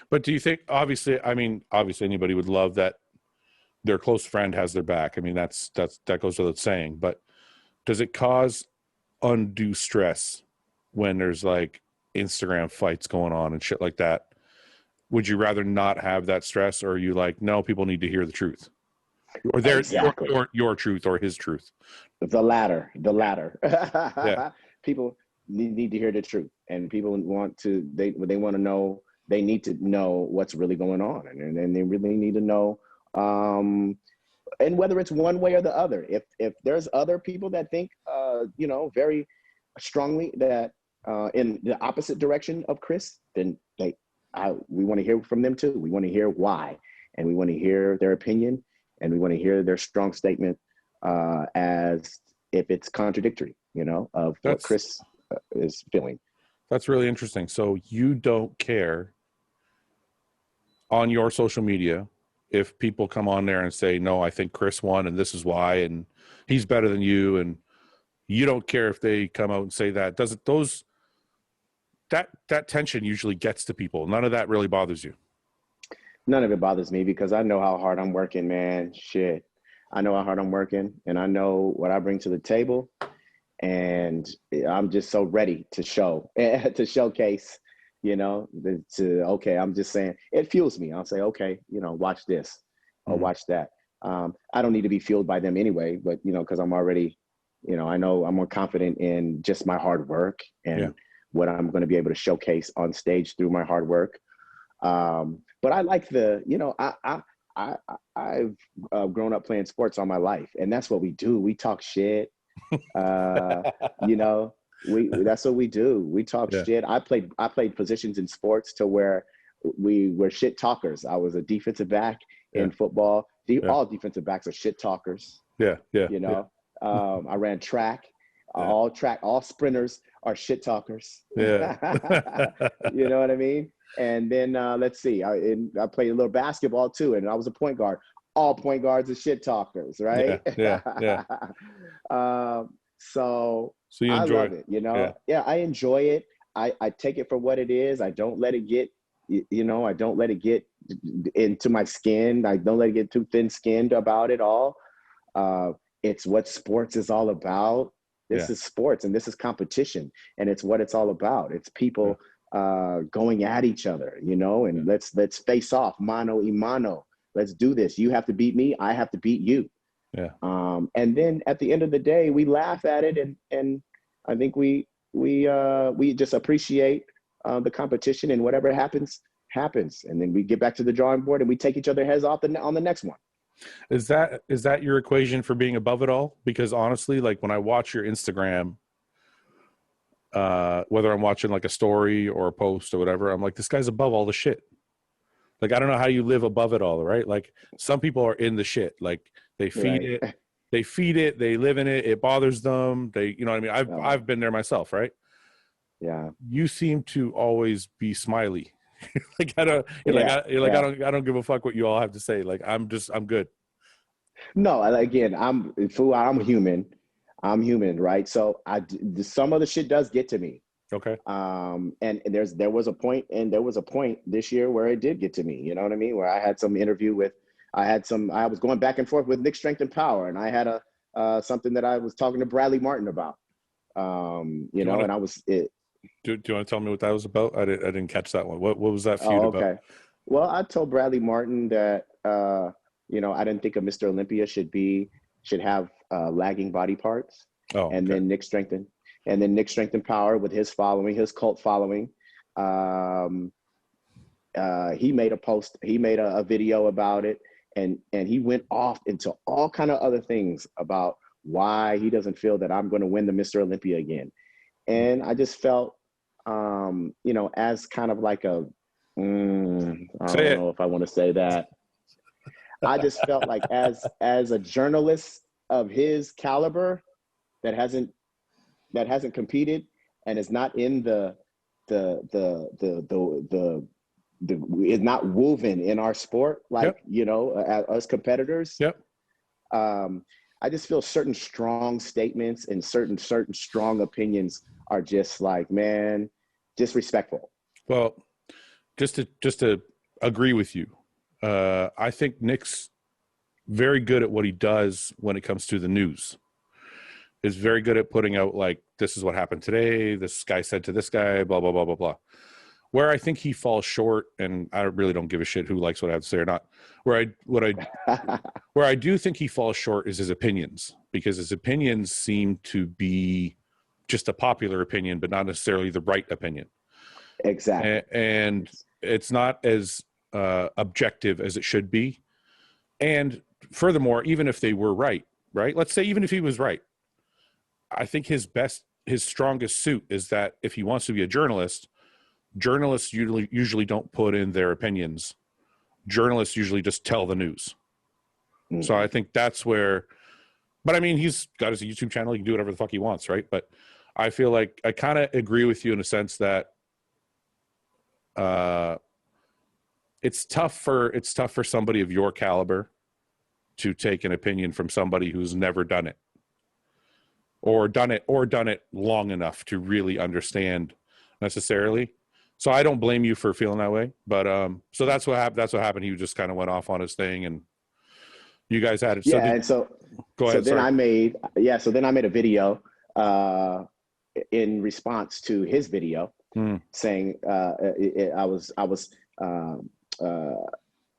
[SPEAKER 1] But do you think, obviously anybody would love that their close friend has their back. I mean, that goes without saying, but does it cause undue stress when there's like Instagram fights going on and shit like that? Would you rather not have that stress, or are you like, no, people need to hear the truth, or
[SPEAKER 2] Exactly.
[SPEAKER 1] your truth or his truth?
[SPEAKER 2] The latter.
[SPEAKER 1] Yeah.
[SPEAKER 2] People need to hear the truth, and people want to, they want to know, they need to know what's really going on, and they really need to know, and whether it's one way or the other. If there's other people that think, very strongly that in the opposite direction of Chris, then we want to hear from them too. We want to hear why, and we want to hear their opinion, and we want to hear their strong statement as if it's contradictory, of what Chris is feeling.
[SPEAKER 1] That's really interesting. So you don't care on your social media if people come on there and say, no, I think Chris won and this is why, and he's better than you, and you don't care if they come out and say that. That tension usually gets to people. None of that really bothers you.
[SPEAKER 2] None of it bothers me, because I know how hard I'm working, man. Shit. I know how hard I'm working, and I know what I bring to the table, and I'm just so ready to showcase, I'm just saying, it fuels me. I'll say, okay, watch this or watch that. I don't need to be fueled by them anyway, but, because I'm already, I know I'm more confident in just my hard work and what I'm going to be able to showcase on stage through my hard work. But I like I've grown up playing sports all my life, and that's what we do. We talk shit. That's what we do. We talk shit. I played positions in sports to where we were shit talkers. I was a defensive back in football. All defensive backs are shit talkers. I ran track. All sprinters are shit talkers.
[SPEAKER 1] Yeah.
[SPEAKER 2] You know what I mean? And then let's see, I played a little basketball too, and I was a point guard. All point guards are shit talkers, right?
[SPEAKER 1] Yeah.
[SPEAKER 2] So
[SPEAKER 1] you
[SPEAKER 2] I
[SPEAKER 1] enjoy
[SPEAKER 2] love it, I enjoy it. I take it for what it is. I don't let it get, I don't let it get into my skin. I don't let it get too thin-skinned about it all. It's what sports is all about. This is sports, and this is competition, and it's what it's all about. It's people going at each other, and let's face off, mano y mano. Let's do this. You have to beat me. I have to beat you. Yeah. And then at the end of the day, we laugh at it, and I think we just appreciate the competition, and whatever happens. And then we get back to the drawing board, and we take each other's heads off on the next one.
[SPEAKER 1] Is that your equation for being above it all? Because honestly, like when I watch your Instagram, whether I'm watching like a story or a post or whatever, I'm like, this guy's above all the shit. Like, I don't know how you live above it all, right? Like, some people are in the shit. Like, they feed it, they live in it, it bothers them. They, you know what I mean? I've been there myself, right?
[SPEAKER 2] Yeah.
[SPEAKER 1] You seem to always be smiley. Like, I don't give a fuck what you all have to say. Like, I'm good.
[SPEAKER 2] No, again, I'm human. I'm human, right? So some of the shit does get to me.
[SPEAKER 1] Okay.
[SPEAKER 2] And there was a point this year where it did get to me, you know what I mean? Where I had some interview I was going back and forth with Nick Strength and Power, and I had something that I was talking to Bradley Martin about, and I was it.
[SPEAKER 1] Do you want to tell me what that was about? I didn't catch that one. What was that feud about? Okay.
[SPEAKER 2] Well, I told Bradley Martin that, I didn't think a Mr. Olympia should have lagging body parts. Oh, and then Nick Strength and Power with his following, his cult following. He made a video about it, and he went off into all kind of other things about why he doesn't feel that I'm going to win the Mr. Olympia again. And I just felt, as kind of like I don't know if I want to say that. I just felt like as a journalist of his caliber that hasn't competed and is not in the is not woven in our sport, like, as competitors.
[SPEAKER 1] Yep.
[SPEAKER 2] I just feel certain strong statements and certain strong opinions are just like, man, disrespectful.
[SPEAKER 1] Well, just to agree with you, I think Nick's very good at what he does when it comes to the news. Is very good at putting out, like, this is what happened today. This guy said to this guy, blah, blah, blah, blah, blah. Where I think he falls short, and I really don't give a shit who likes what I have to say or not. Where I do think he falls short is his opinions, because his opinions seem to be just a popular opinion, but not necessarily the right opinion.
[SPEAKER 2] Exactly.
[SPEAKER 1] And it's not as objective as it should be. And furthermore, even if they were right, let's say even if he was right, I think his strongest suit is that if he wants to be a journalist, journalists usually don't put in their opinions. Journalists usually just tell the news. Mm. So I think that's where, but I mean, he's got his YouTube channel. He can do whatever the fuck he wants, right? But I feel like I kind of agree with you in a sense that it's tough for somebody of your caliber to take an opinion from somebody who's never done it. Or done it long enough to really understand necessarily. So I don't blame you for feeling that way, but so that's what happened. That's what happened. He just kind of went off on his thing, and you guys had it.
[SPEAKER 2] So
[SPEAKER 1] go ahead.
[SPEAKER 2] So then I made a video in response to his video saying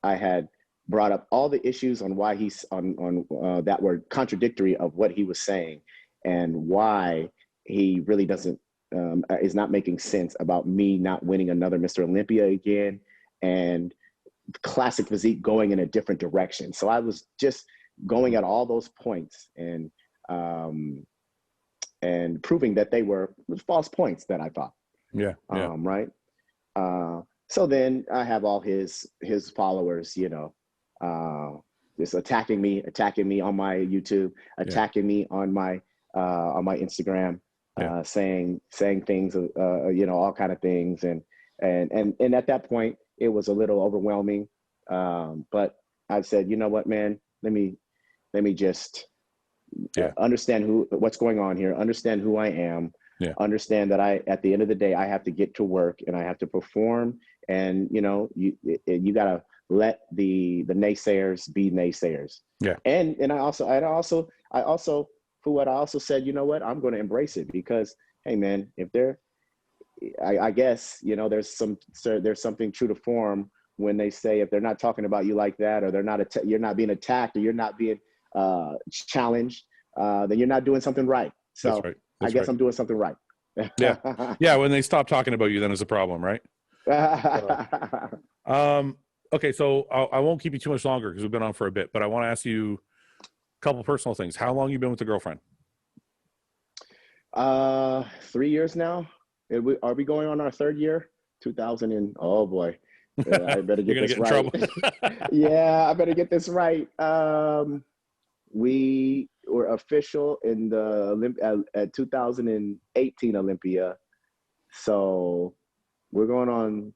[SPEAKER 2] I had brought up all the issues on why he's on that were contradictory of what he was saying, and why he really doesn't is not making sense about me not winning another Mr. Olympia again, and classic physique going in a different direction. So I was just going at all those points and proving that they were false points that I thought.
[SPEAKER 1] Yeah.
[SPEAKER 2] Right. So then I have all his followers, just attacking me on my YouTube, attacking me on my Instagram, saying things, all kind of things. And at that point it was a little overwhelming. But I said, you know what, man, let me just understand what's going on here, understand who I am, understand that at the end of the day, I have to get to work and I have to perform. And, you gotta let the naysayers be naysayers. Yeah. And I also Fouad, I also said, you know what, I'm going to embrace it, because, hey man, if I guess, there's something true to form when they say, if they're not talking about you like that, or you're not being attacked, or you're not being challenged, then you're not doing something right. So that's right. I guess I'm doing something right.
[SPEAKER 1] Yeah. When they stop talking about you, then it's a problem, right? Okay. So I won't keep you too much longer because we've been on for a bit, but I want to ask you a couple personal things. How long you been with the girlfriend?
[SPEAKER 2] 3 years now. Are we going on our third year? 2000 and oh boy. I better get this right. Yeah, I better get this right. We were official in the 2018 Olympia. So we're going on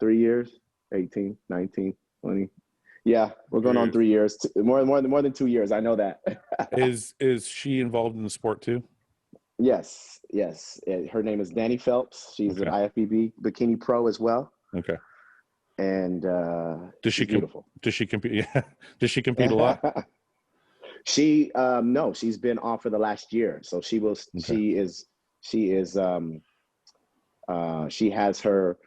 [SPEAKER 2] 3 years, 18, 19, 20. Yeah, we're going on 3 years. More than 2 years. I know that.
[SPEAKER 1] Is she involved in the sport too?
[SPEAKER 2] Yes. Her name is Danny Phelps. She's an IFBB bikini pro as well.
[SPEAKER 1] Okay.
[SPEAKER 2] And
[SPEAKER 1] she's beautiful. Does she compete? Yeah. Does she compete a lot?
[SPEAKER 2] She no, she's been off for the last year. So she has her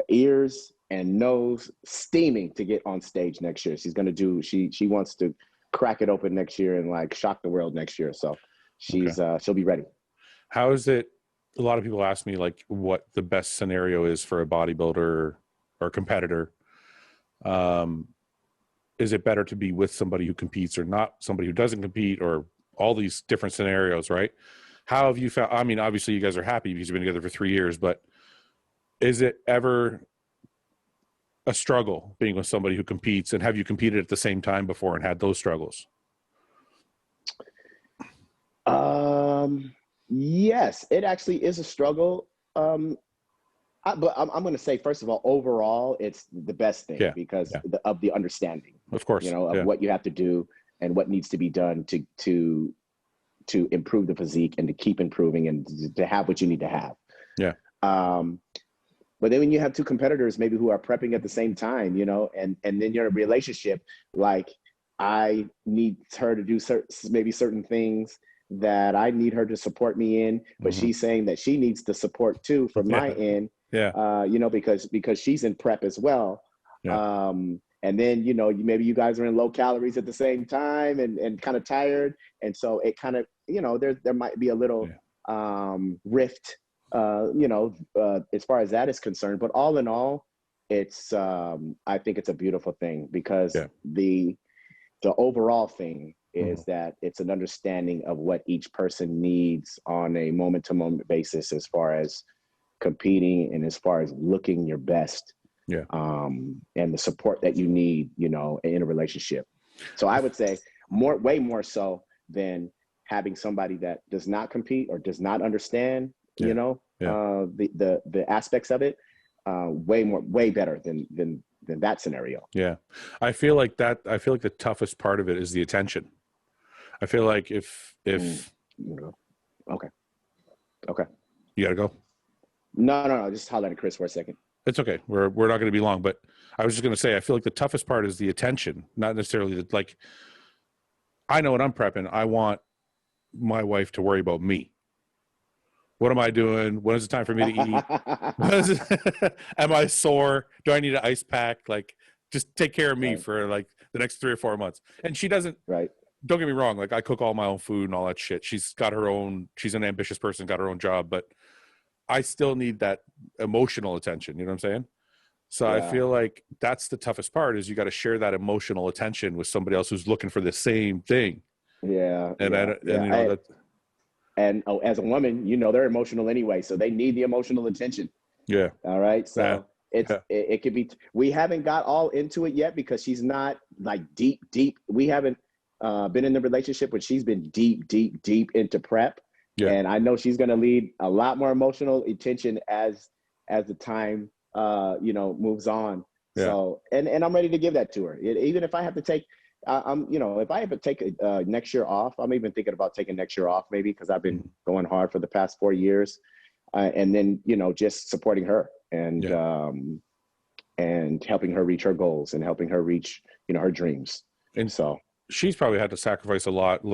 [SPEAKER 2] ears and nose steaming to get on stage next year. She's gonna she wants to crack it open next year and like shock the world next year. So she'll be ready.
[SPEAKER 1] How is it? A lot of people ask me like what the best scenario is for a bodybuilder or competitor. Is it better to be with somebody who competes or not somebody who doesn't compete, or all these different scenarios, right? How have you found, I mean, obviously you guys are happy because you've been together for 3 years, but is it ever a struggle being with somebody who competes, and have you competed at the same time before and had those struggles?
[SPEAKER 2] Yes, it actually is a struggle. But I'm going to say, first of all, overall, it's the best thing because of the understanding,
[SPEAKER 1] of course,
[SPEAKER 2] of what you have to do and what needs to be done to improve the physique and to keep improving and to have what you need to have.
[SPEAKER 1] Yeah.
[SPEAKER 2] But then when you have two competitors, maybe who are prepping at the same time, and then you're in a relationship, like I need her to do certain things that I need her to support me in, but she's saying that she needs the support too from my end.
[SPEAKER 1] Yeah.
[SPEAKER 2] Because she's in prep as well.
[SPEAKER 1] Yeah.
[SPEAKER 2] And then, maybe you guys are in low calories at the same time and kind of tired. And so it kind of, there might be a little rift, as far as that is concerned. But all in all, it's, I think it's a beautiful thing because the overall thing is that it's an understanding of what each person needs on a moment-to-moment basis as far as competing and as far as looking your best, and the support that you need, in a relationship. So I would say way more so than having somebody that does not compete or does not understand, the aspects of it. Way better than that scenario.
[SPEAKER 1] Yeah, I feel like the toughest part of it is the attention. I feel like if
[SPEAKER 2] okay,
[SPEAKER 1] you gotta go.
[SPEAKER 2] No, just holler at Chris for a second.
[SPEAKER 1] It's okay. We're not going to be long, but I was just going to say, I feel like the toughest part is the attention, not necessarily I know when I'm prepping, I want my wife to worry about me. What am I doing? When is it time for me to eat? Am I sore? Do I need an ice pack? Just take care of me for the next 3 or 4 months. And she doesn't, don't get me wrong. I cook all my own food and all that shit. She's an ambitious person, got her own job, but I still need that emotional attention. You know what I'm saying? So I feel like that's the toughest part is you got to share that emotional attention with somebody else who's looking for the same thing.
[SPEAKER 2] Yeah.
[SPEAKER 1] And
[SPEAKER 2] as a woman, they're emotional anyway, so they need the emotional attention.
[SPEAKER 1] Yeah.
[SPEAKER 2] All right. So it could be, we haven't got all into it yet because she's not deep. We haven't been in the relationship when she's been deep into prep. Yeah. And I know she's going to lead a lot more emotional attention as the time, moves on. Yeah. So, and I'm ready to give that to her. Even if I have to take, if I have to take next year off, I'm even thinking about taking next year off maybe because I've been going hard for the past 4 years. And then, just supporting her and helping her reach her goals and helping her reach, her dreams.
[SPEAKER 1] And so she's probably had to sacrifice a lot,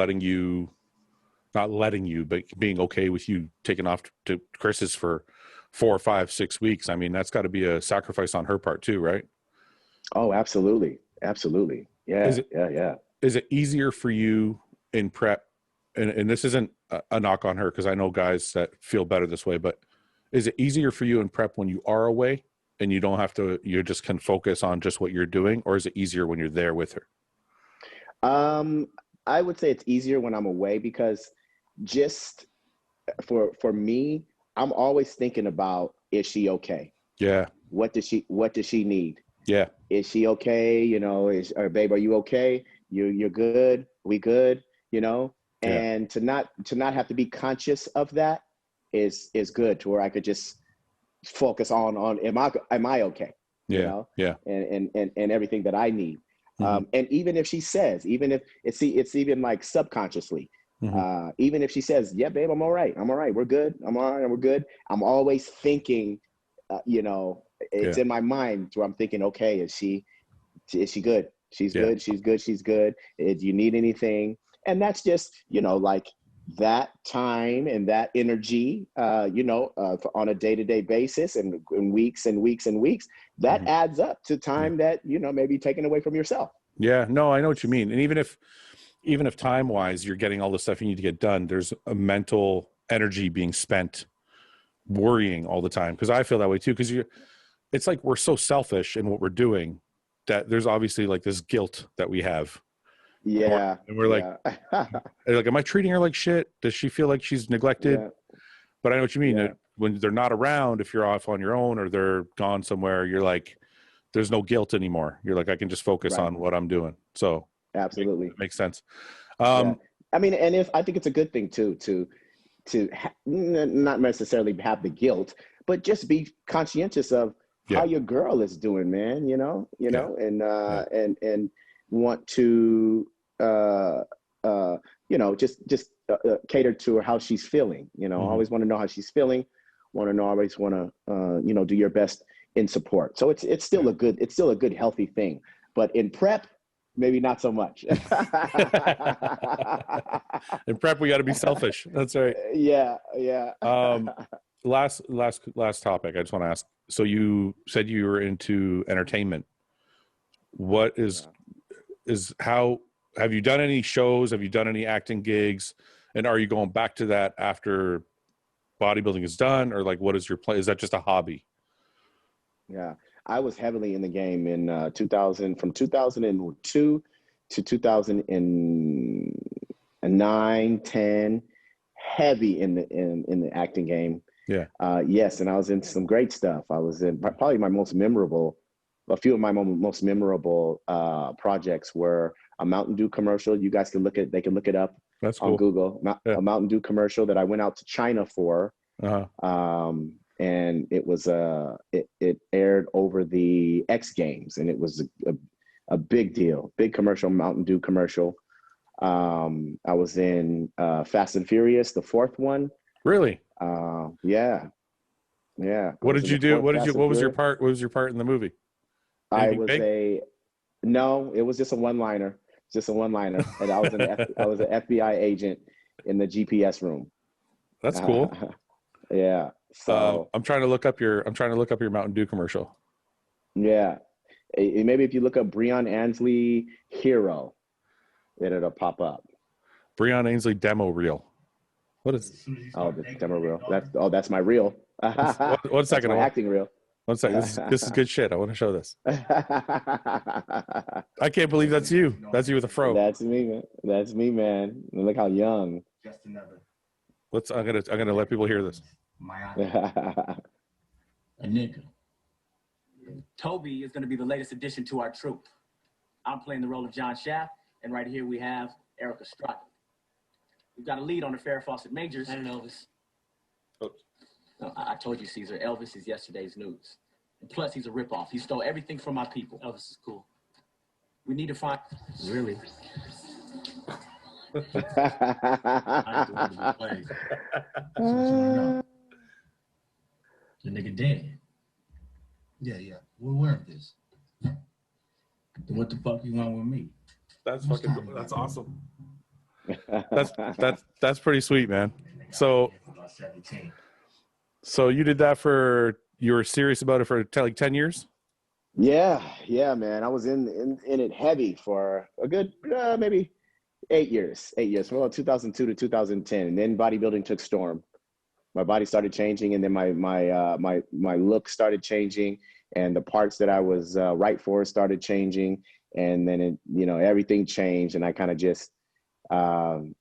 [SPEAKER 1] not letting you, but being okay with you taking off to Chris's for 4, 5, 6 weeks. I mean, that's got to be a sacrifice on her part too, right?
[SPEAKER 2] Oh, absolutely. Absolutely. Yeah.
[SPEAKER 1] Is it easier for you in prep? And this isn't a knock on her because I know guys that feel better this way, but is it easier for you in prep when you are away and you don't have to, you just can focus on just what you're doing, or is it easier when you're there with her?
[SPEAKER 2] I would say it's easier when I'm away because just for me, I'm always thinking about, is she okay? Yeah. What does she need? Yeah. Is she okay? Babe, are you okay? You're good. We good? And to not have to be conscious of that is good, to where I could just focus on am I okay? Yeah. And everything that I need. Mm-hmm. And even if she says, even if it's even subconsciously, mm-hmm. Even if she says, yeah, babe, I'm all right. We're good. I'm all right. We're good. I'm always thinking, it's in my mind where I'm thinking, okay, is she good? She's good. She's good. She's good. Do you need anything? And that's just, that time and that energy, on a day-to-day basis and weeks and weeks and weeks, that mm-hmm. adds up to time that, maybe taken away from yourself. Yeah, no, I know what you mean. And even if time-wise you're getting all the stuff you need to get done, there's a mental energy being spent worrying all the time. Because I feel that way too. Because it's like we're so selfish in what we're doing that there's obviously this guilt that we have. Yeah. And we're am I treating her like shit? Does she feel like she's neglected? Yeah. But I know what you mean. Yeah. When they're not around, if you're off on your own or they're gone somewhere, you're there's no guilt anymore. You're I can just focus on what I'm doing. So absolutely it makes sense. I mean, and I think it's a good thing too, to not necessarily have the guilt, but just be conscientious of how your girl is doing, man, and want to, just cater to her, how she's feeling, always want to know how she's feeling, always want to, do your best in support. So it's still a good, healthy thing, but in prep, maybe not so much.
[SPEAKER 1] In prep, we got to be selfish. That's right.
[SPEAKER 2] Yeah.
[SPEAKER 1] Last topic. I just want to ask. So you said you were into entertainment. What how have you done any shows? Have you done any acting gigs? And are you going back to that after bodybuilding is done, or like, what is your plan? Is that just a hobby?
[SPEAKER 2] Yeah. I was heavily in the game in from 2002 to 2009, 10, heavy in the acting game.
[SPEAKER 1] Yeah.
[SPEAKER 2] Yes, and I was in some great stuff. I was in probably a few of my most memorable projects were a Mountain Dew commercial. You guys can look it up.
[SPEAKER 1] That's
[SPEAKER 2] on
[SPEAKER 1] cool.
[SPEAKER 2] Google. A Mountain Dew commercial that I went out to China for. And it was it aired over the X Games, and it was a big deal, big commercial, Mountain Dew commercial. I was in Fast and Furious, the fourth one.
[SPEAKER 1] Really?
[SPEAKER 2] Yeah.
[SPEAKER 1] What did you do? What was your part? What was your part in the movie? Anything
[SPEAKER 2] No, it was just a one-liner, and I was I was an FBI agent in the GPS room.
[SPEAKER 1] That's cool.
[SPEAKER 2] Yeah. So
[SPEAKER 1] I'm trying to look up your Mountain Dew commercial.
[SPEAKER 2] Yeah. Maybe if you look up Breon Ansley Hero, it'll pop up.
[SPEAKER 1] Breon Ansley demo reel. What is?
[SPEAKER 2] Oh, the demo reel. That's my reel.
[SPEAKER 1] One second.
[SPEAKER 2] My acting reel.
[SPEAKER 1] One second. This is good shit. I want to show this. I can't believe that's you. That's you with a fro.
[SPEAKER 2] That's me, man. Look how young.
[SPEAKER 3] Just another.
[SPEAKER 1] I'm gonna let people hear this.
[SPEAKER 3] A nigga. Toby is going to be the latest addition to our troupe. I'm playing the role of John Shaft, and right here we have Erica Estrada. We've got a lead on the Farrah Fawcett Majors. And Elvis.
[SPEAKER 1] Oops.
[SPEAKER 3] No, I told you, Caesar, Elvis is yesterday's news. And plus, he's a ripoff. He stole everything from my people. Elvis is cool. We need to find... Really? The nigga dead.
[SPEAKER 4] Yeah. We're aware of this.
[SPEAKER 3] Then what the fuck you want with me?
[SPEAKER 1] That's awesome. That's pretty sweet, man. So you did that you were serious about it for like 10 years?
[SPEAKER 2] Yeah, man. I was in it heavy for a good maybe 8 years. From 2002 to 2010, and then bodybuilding took storm. My body started changing, and then my look started changing, and the parts that I was right for started changing, and then everything changed, and I kind of just the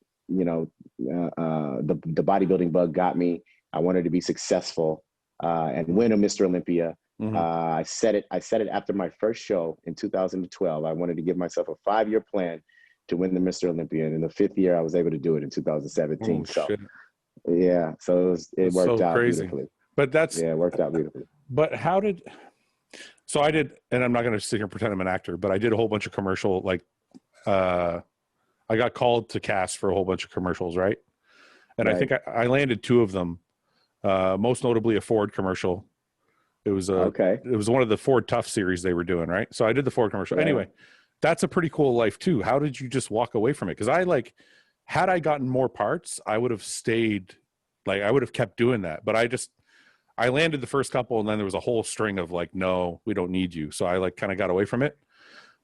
[SPEAKER 2] bodybuilding bug got me. I wanted to be successful and win a Mr. Olympia. Mm-hmm. I said it after my first show in 2012. I wanted to give myself a 5-year plan to win the Mr. Olympia, and in the 5th year, I was able to do it in 2017.
[SPEAKER 1] Oh, shit.
[SPEAKER 2] Yeah, so it worked out beautifully.
[SPEAKER 1] But
[SPEAKER 2] it worked out beautifully.
[SPEAKER 1] But I did, and I'm not going to sit here and pretend I'm an actor, but I did a whole bunch of commercial, I got called to cast for a whole bunch of commercials, right? And right. I think I landed 2 of them, most notably a Ford commercial. It was It was one of the Ford Tough series they were doing, right? So I did the Ford commercial. Right. Anyway, that's a pretty cool life too. How did you just walk away from it? Because had I gotten more parts, I would have stayed, I would have kept doing that. But I landed the first couple, and then there was a whole string of no, we don't need you. So I kind of got away from it.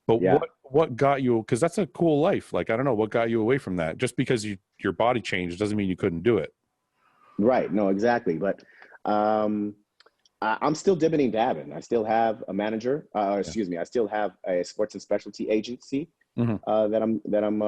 [SPEAKER 1] But what got you? Because that's a cool life. I don't know what got you away from that. Just because your body changed doesn't mean you couldn't do it. Right.
[SPEAKER 2] No, exactly. But I'm still dibbing and dabbing. I still have a manager. I still have a sports and specialty agency that I'm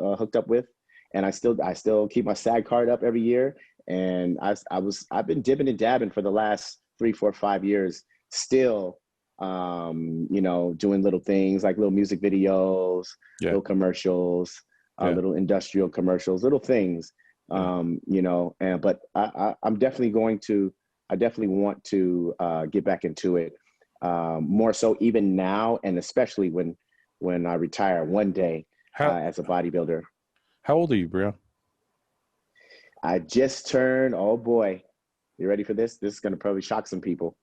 [SPEAKER 2] hooked up with. And I still keep my SAG card up every year, and I've been dipping and dabbing for the last 3, 4, 5 years. Still, doing little things like little music videos, little commercials, little industrial commercials, little things. But I'm definitely going to I definitely want to get back into it more so even now, and especially when I retire one day as a bodybuilder.
[SPEAKER 1] How old are you, Breon?
[SPEAKER 2] I just turned, oh boy, you ready for this? This is going to probably shock some people.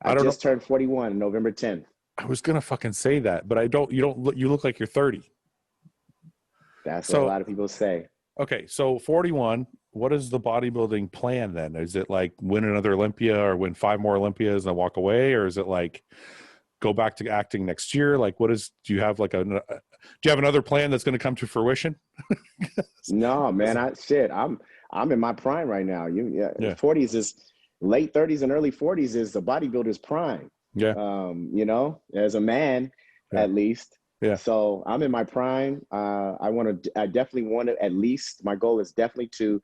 [SPEAKER 2] I just turned 41 November 10th.
[SPEAKER 1] I was going to fucking say that, but you look like you're 30.
[SPEAKER 2] That's what a lot of people say.
[SPEAKER 1] Okay, so 41, what is the bodybuilding plan then? Is it like win another Olympia or win 5 more Olympias and walk away? Or is it like go back to acting next year? Like do you have like do you have another plan that's going to come to fruition?
[SPEAKER 2] No, man, I'm in my prime right now. 40s is late 30s and early 40s is the bodybuilder's prime.
[SPEAKER 1] Yeah.
[SPEAKER 2] You know, as a man, at least.
[SPEAKER 1] Yeah.
[SPEAKER 2] So I'm in my prime. I definitely want to, at least my goal is definitely to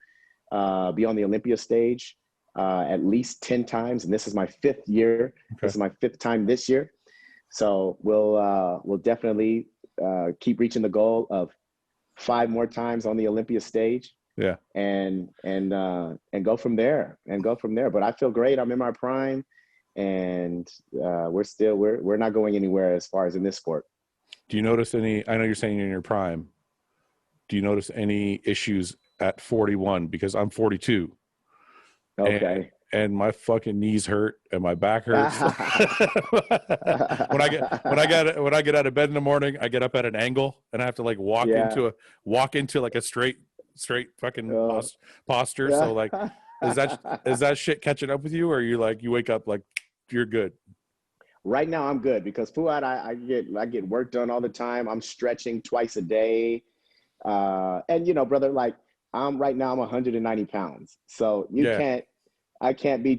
[SPEAKER 2] be on the Olympia stage at least 10 times. And this is my 5th year. Okay. This is my 5th time this year. So we'll definitely keep reaching the goal of 5 more times on the Olympia stage.
[SPEAKER 1] Yeah.
[SPEAKER 2] And go from there But I feel great. I'm in my prime, and we're not going anywhere as far as in this sport.
[SPEAKER 1] Do you notice any, I know you're saying you're in your prime, do you notice any issues at 41? Because I'm 42.
[SPEAKER 2] Okay.
[SPEAKER 1] And my fucking knees hurt and my back hurts. when I get out of bed in the morning, I get up at an angle and I have to like walk into like a straight fucking posture. So like, is that shit catching up with you, or are you like, you wake up like you're good?
[SPEAKER 2] Right now I'm good because Fouad, I get work done all the time. I'm stretching twice a day. And you know, brother, like right now I'm 190 pounds. So I can't be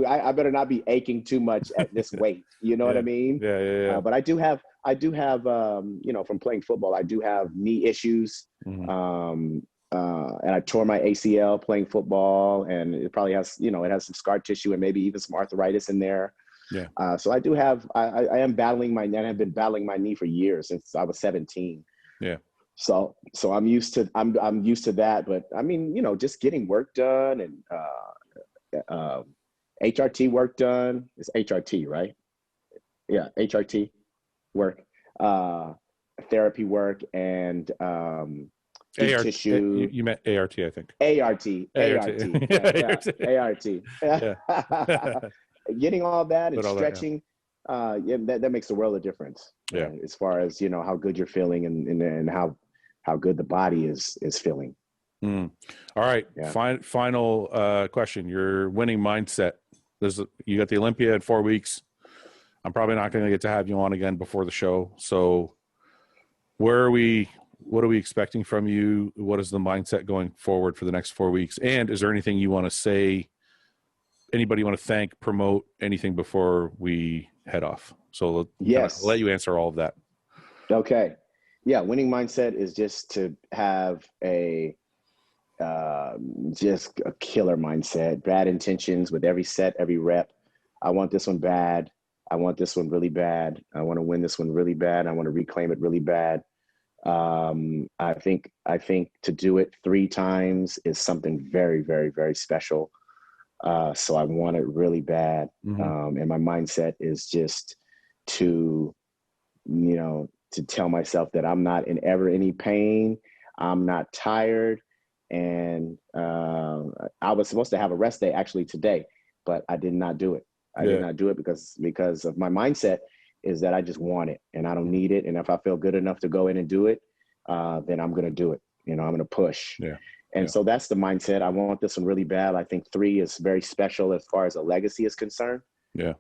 [SPEAKER 2] I better not be aching too much at this weight. You know what I mean?
[SPEAKER 1] Yeah.
[SPEAKER 2] But I do have, you know, from playing football, I do have knee issues. Mm-hmm. And I tore my ACL playing football, and it probably has, you know, it has some scar tissue and maybe even some arthritis in there. Yeah. So I do have, I am battling and have been battling my knee for years, since I was 17.
[SPEAKER 1] Yeah.
[SPEAKER 2] So I'm used to that. But I mean, you know, just getting work done and HRT work done. It's HRT, right? Yeah, HRT work, therapy work, and deep tissue.
[SPEAKER 1] You meant ART, I think.
[SPEAKER 2] ART. Yeah. Getting all that and stretching, that makes a world of difference.
[SPEAKER 1] Yeah.
[SPEAKER 2] As far as, you know, how good you're feeling and how good the body is feeling.
[SPEAKER 1] All right. Yeah. Final question. Your winning mindset. You got the Olympia in 4 weeks. I'm probably not going to get to have you on again before the show. So what are we expecting from you? What is the mindset going forward for the next 4 weeks? And is there anything you want to say? Anybody you want to thank, promote, anything before we head off? So I'll let you answer all of that.
[SPEAKER 2] Okay. Yeah. Winning mindset is just to have just a killer mindset, bad intentions with every set, every rep. I want this one bad. I want this one really bad. I want to win this one really bad. I want to reclaim it really bad. I think to do it 3 times is something very, very, very special. So I want it really bad. Mm-hmm. And my mindset is just to tell myself that I'm not in ever any pain. I'm not tired. And I was supposed to have a rest day actually today, but I did not do it. I did not do it because of my mindset is that I just want it and I don't need it. And if I feel good enough to go in and do it, then I'm going to do it. You know, I'm going to push. Yeah. And so that's the mindset. I want this one really bad. I think 3 is very special as far as a legacy is concerned.
[SPEAKER 1] Yeah.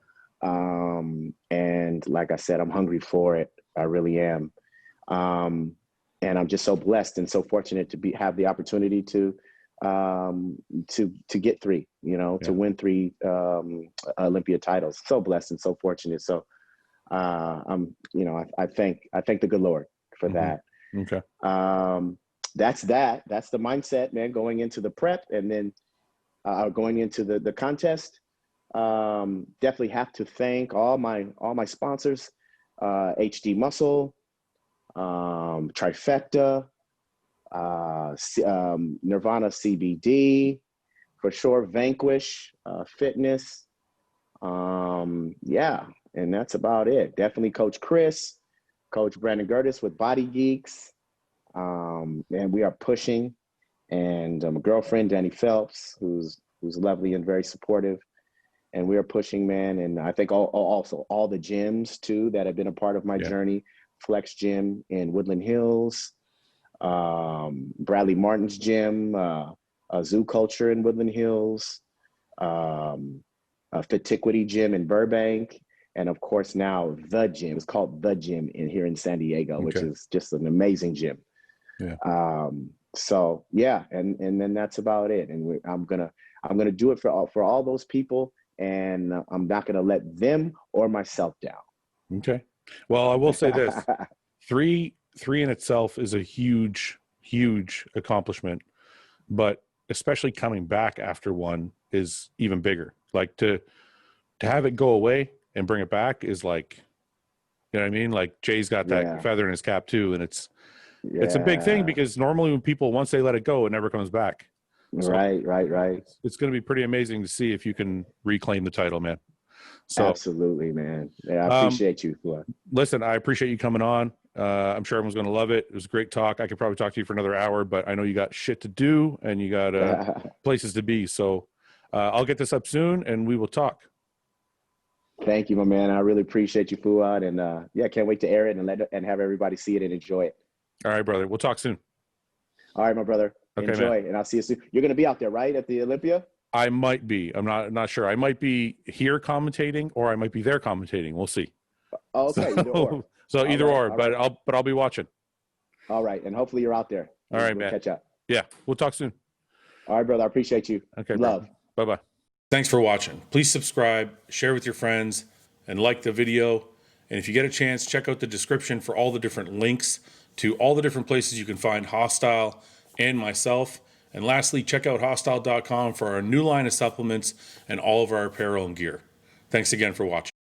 [SPEAKER 2] And like I said, I'm hungry for it. I really am. And I'm just so blessed and so fortunate to have the opportunity to get 3, to win 3 Olympia titles. So blessed and so fortunate. So I thank the good Lord for that.
[SPEAKER 1] Okay.
[SPEAKER 2] That's the mindset, man, going into the prep and then going into the contest. Definitely have to thank all my sponsors, HD Muscle, Trifecta, Nirvana CBD, for sure, Vanquish Fitness. Yeah, and that's about it. Definitely Coach Chris, Coach Brandon Gertis with Body Geeks. And we are pushing. And my girlfriend, Danny Phelps, who's lovely and very supportive. And we are pushing, man. And I think also all the gyms, too, that have been a part of my journey. Flex Gym in Woodland Hills, Bradley Martin's gym, Zoo Culture in Woodland Hills, Fatiquity Gym in Burbank, and of course now The Gym. It's called The Gym here in San Diego, which is just an amazing gym. Yeah. So yeah, and then that's about it. And I'm gonna do it for all those people, and I'm not gonna let them or myself down.
[SPEAKER 1] Okay. Well, I will say this: three in itself is a huge accomplishment, but especially coming back after one is even bigger. Like to have it go away and bring it back is like, you know what I mean? Like Jay's got that feather in his cap too, and it's a big thing because normally when people, once they let it go, it never comes back. So
[SPEAKER 2] right.
[SPEAKER 1] It's going to be pretty amazing to see if you can reclaim the title, man. So
[SPEAKER 2] absolutely, man. Yeah, I appreciate you.
[SPEAKER 1] Listen, I appreciate you coming on. I'm sure everyone's going to love it. It was a great talk. I could probably talk to you for another hour, but I know you got shit to do and you got places to be. So I'll get this up soon and we will talk.
[SPEAKER 2] Thank you, my man. I really appreciate you, Fouad. And can't wait to air it and have everybody see it and enjoy it.
[SPEAKER 1] All right, brother. We'll talk soon.
[SPEAKER 2] All right, my brother.
[SPEAKER 1] Okay,
[SPEAKER 2] enjoy,
[SPEAKER 1] man.
[SPEAKER 2] And I'll see you soon. You're going to be out there, right, at the Olympia?
[SPEAKER 1] I might be. I'm not sure. I might be here commentating, or I might be there commentating. We'll see.
[SPEAKER 2] Okay, either or.
[SPEAKER 1] So either or, but I'll be watching.
[SPEAKER 2] All right, and hopefully you're out there.
[SPEAKER 1] All right, man.
[SPEAKER 2] Catch up.
[SPEAKER 1] Yeah, we'll talk soon.
[SPEAKER 2] All right, brother. I appreciate you.
[SPEAKER 1] Okay,
[SPEAKER 2] love.
[SPEAKER 1] Bye-bye. Thanks for watching. Please subscribe, share with your friends, and like the video. And if you get a chance, check out the description for all the different links to all the different places you can find Hostile and myself. And lastly, check out hostile.com for our new line of supplements and all of our apparel and gear. Thanks again for watching.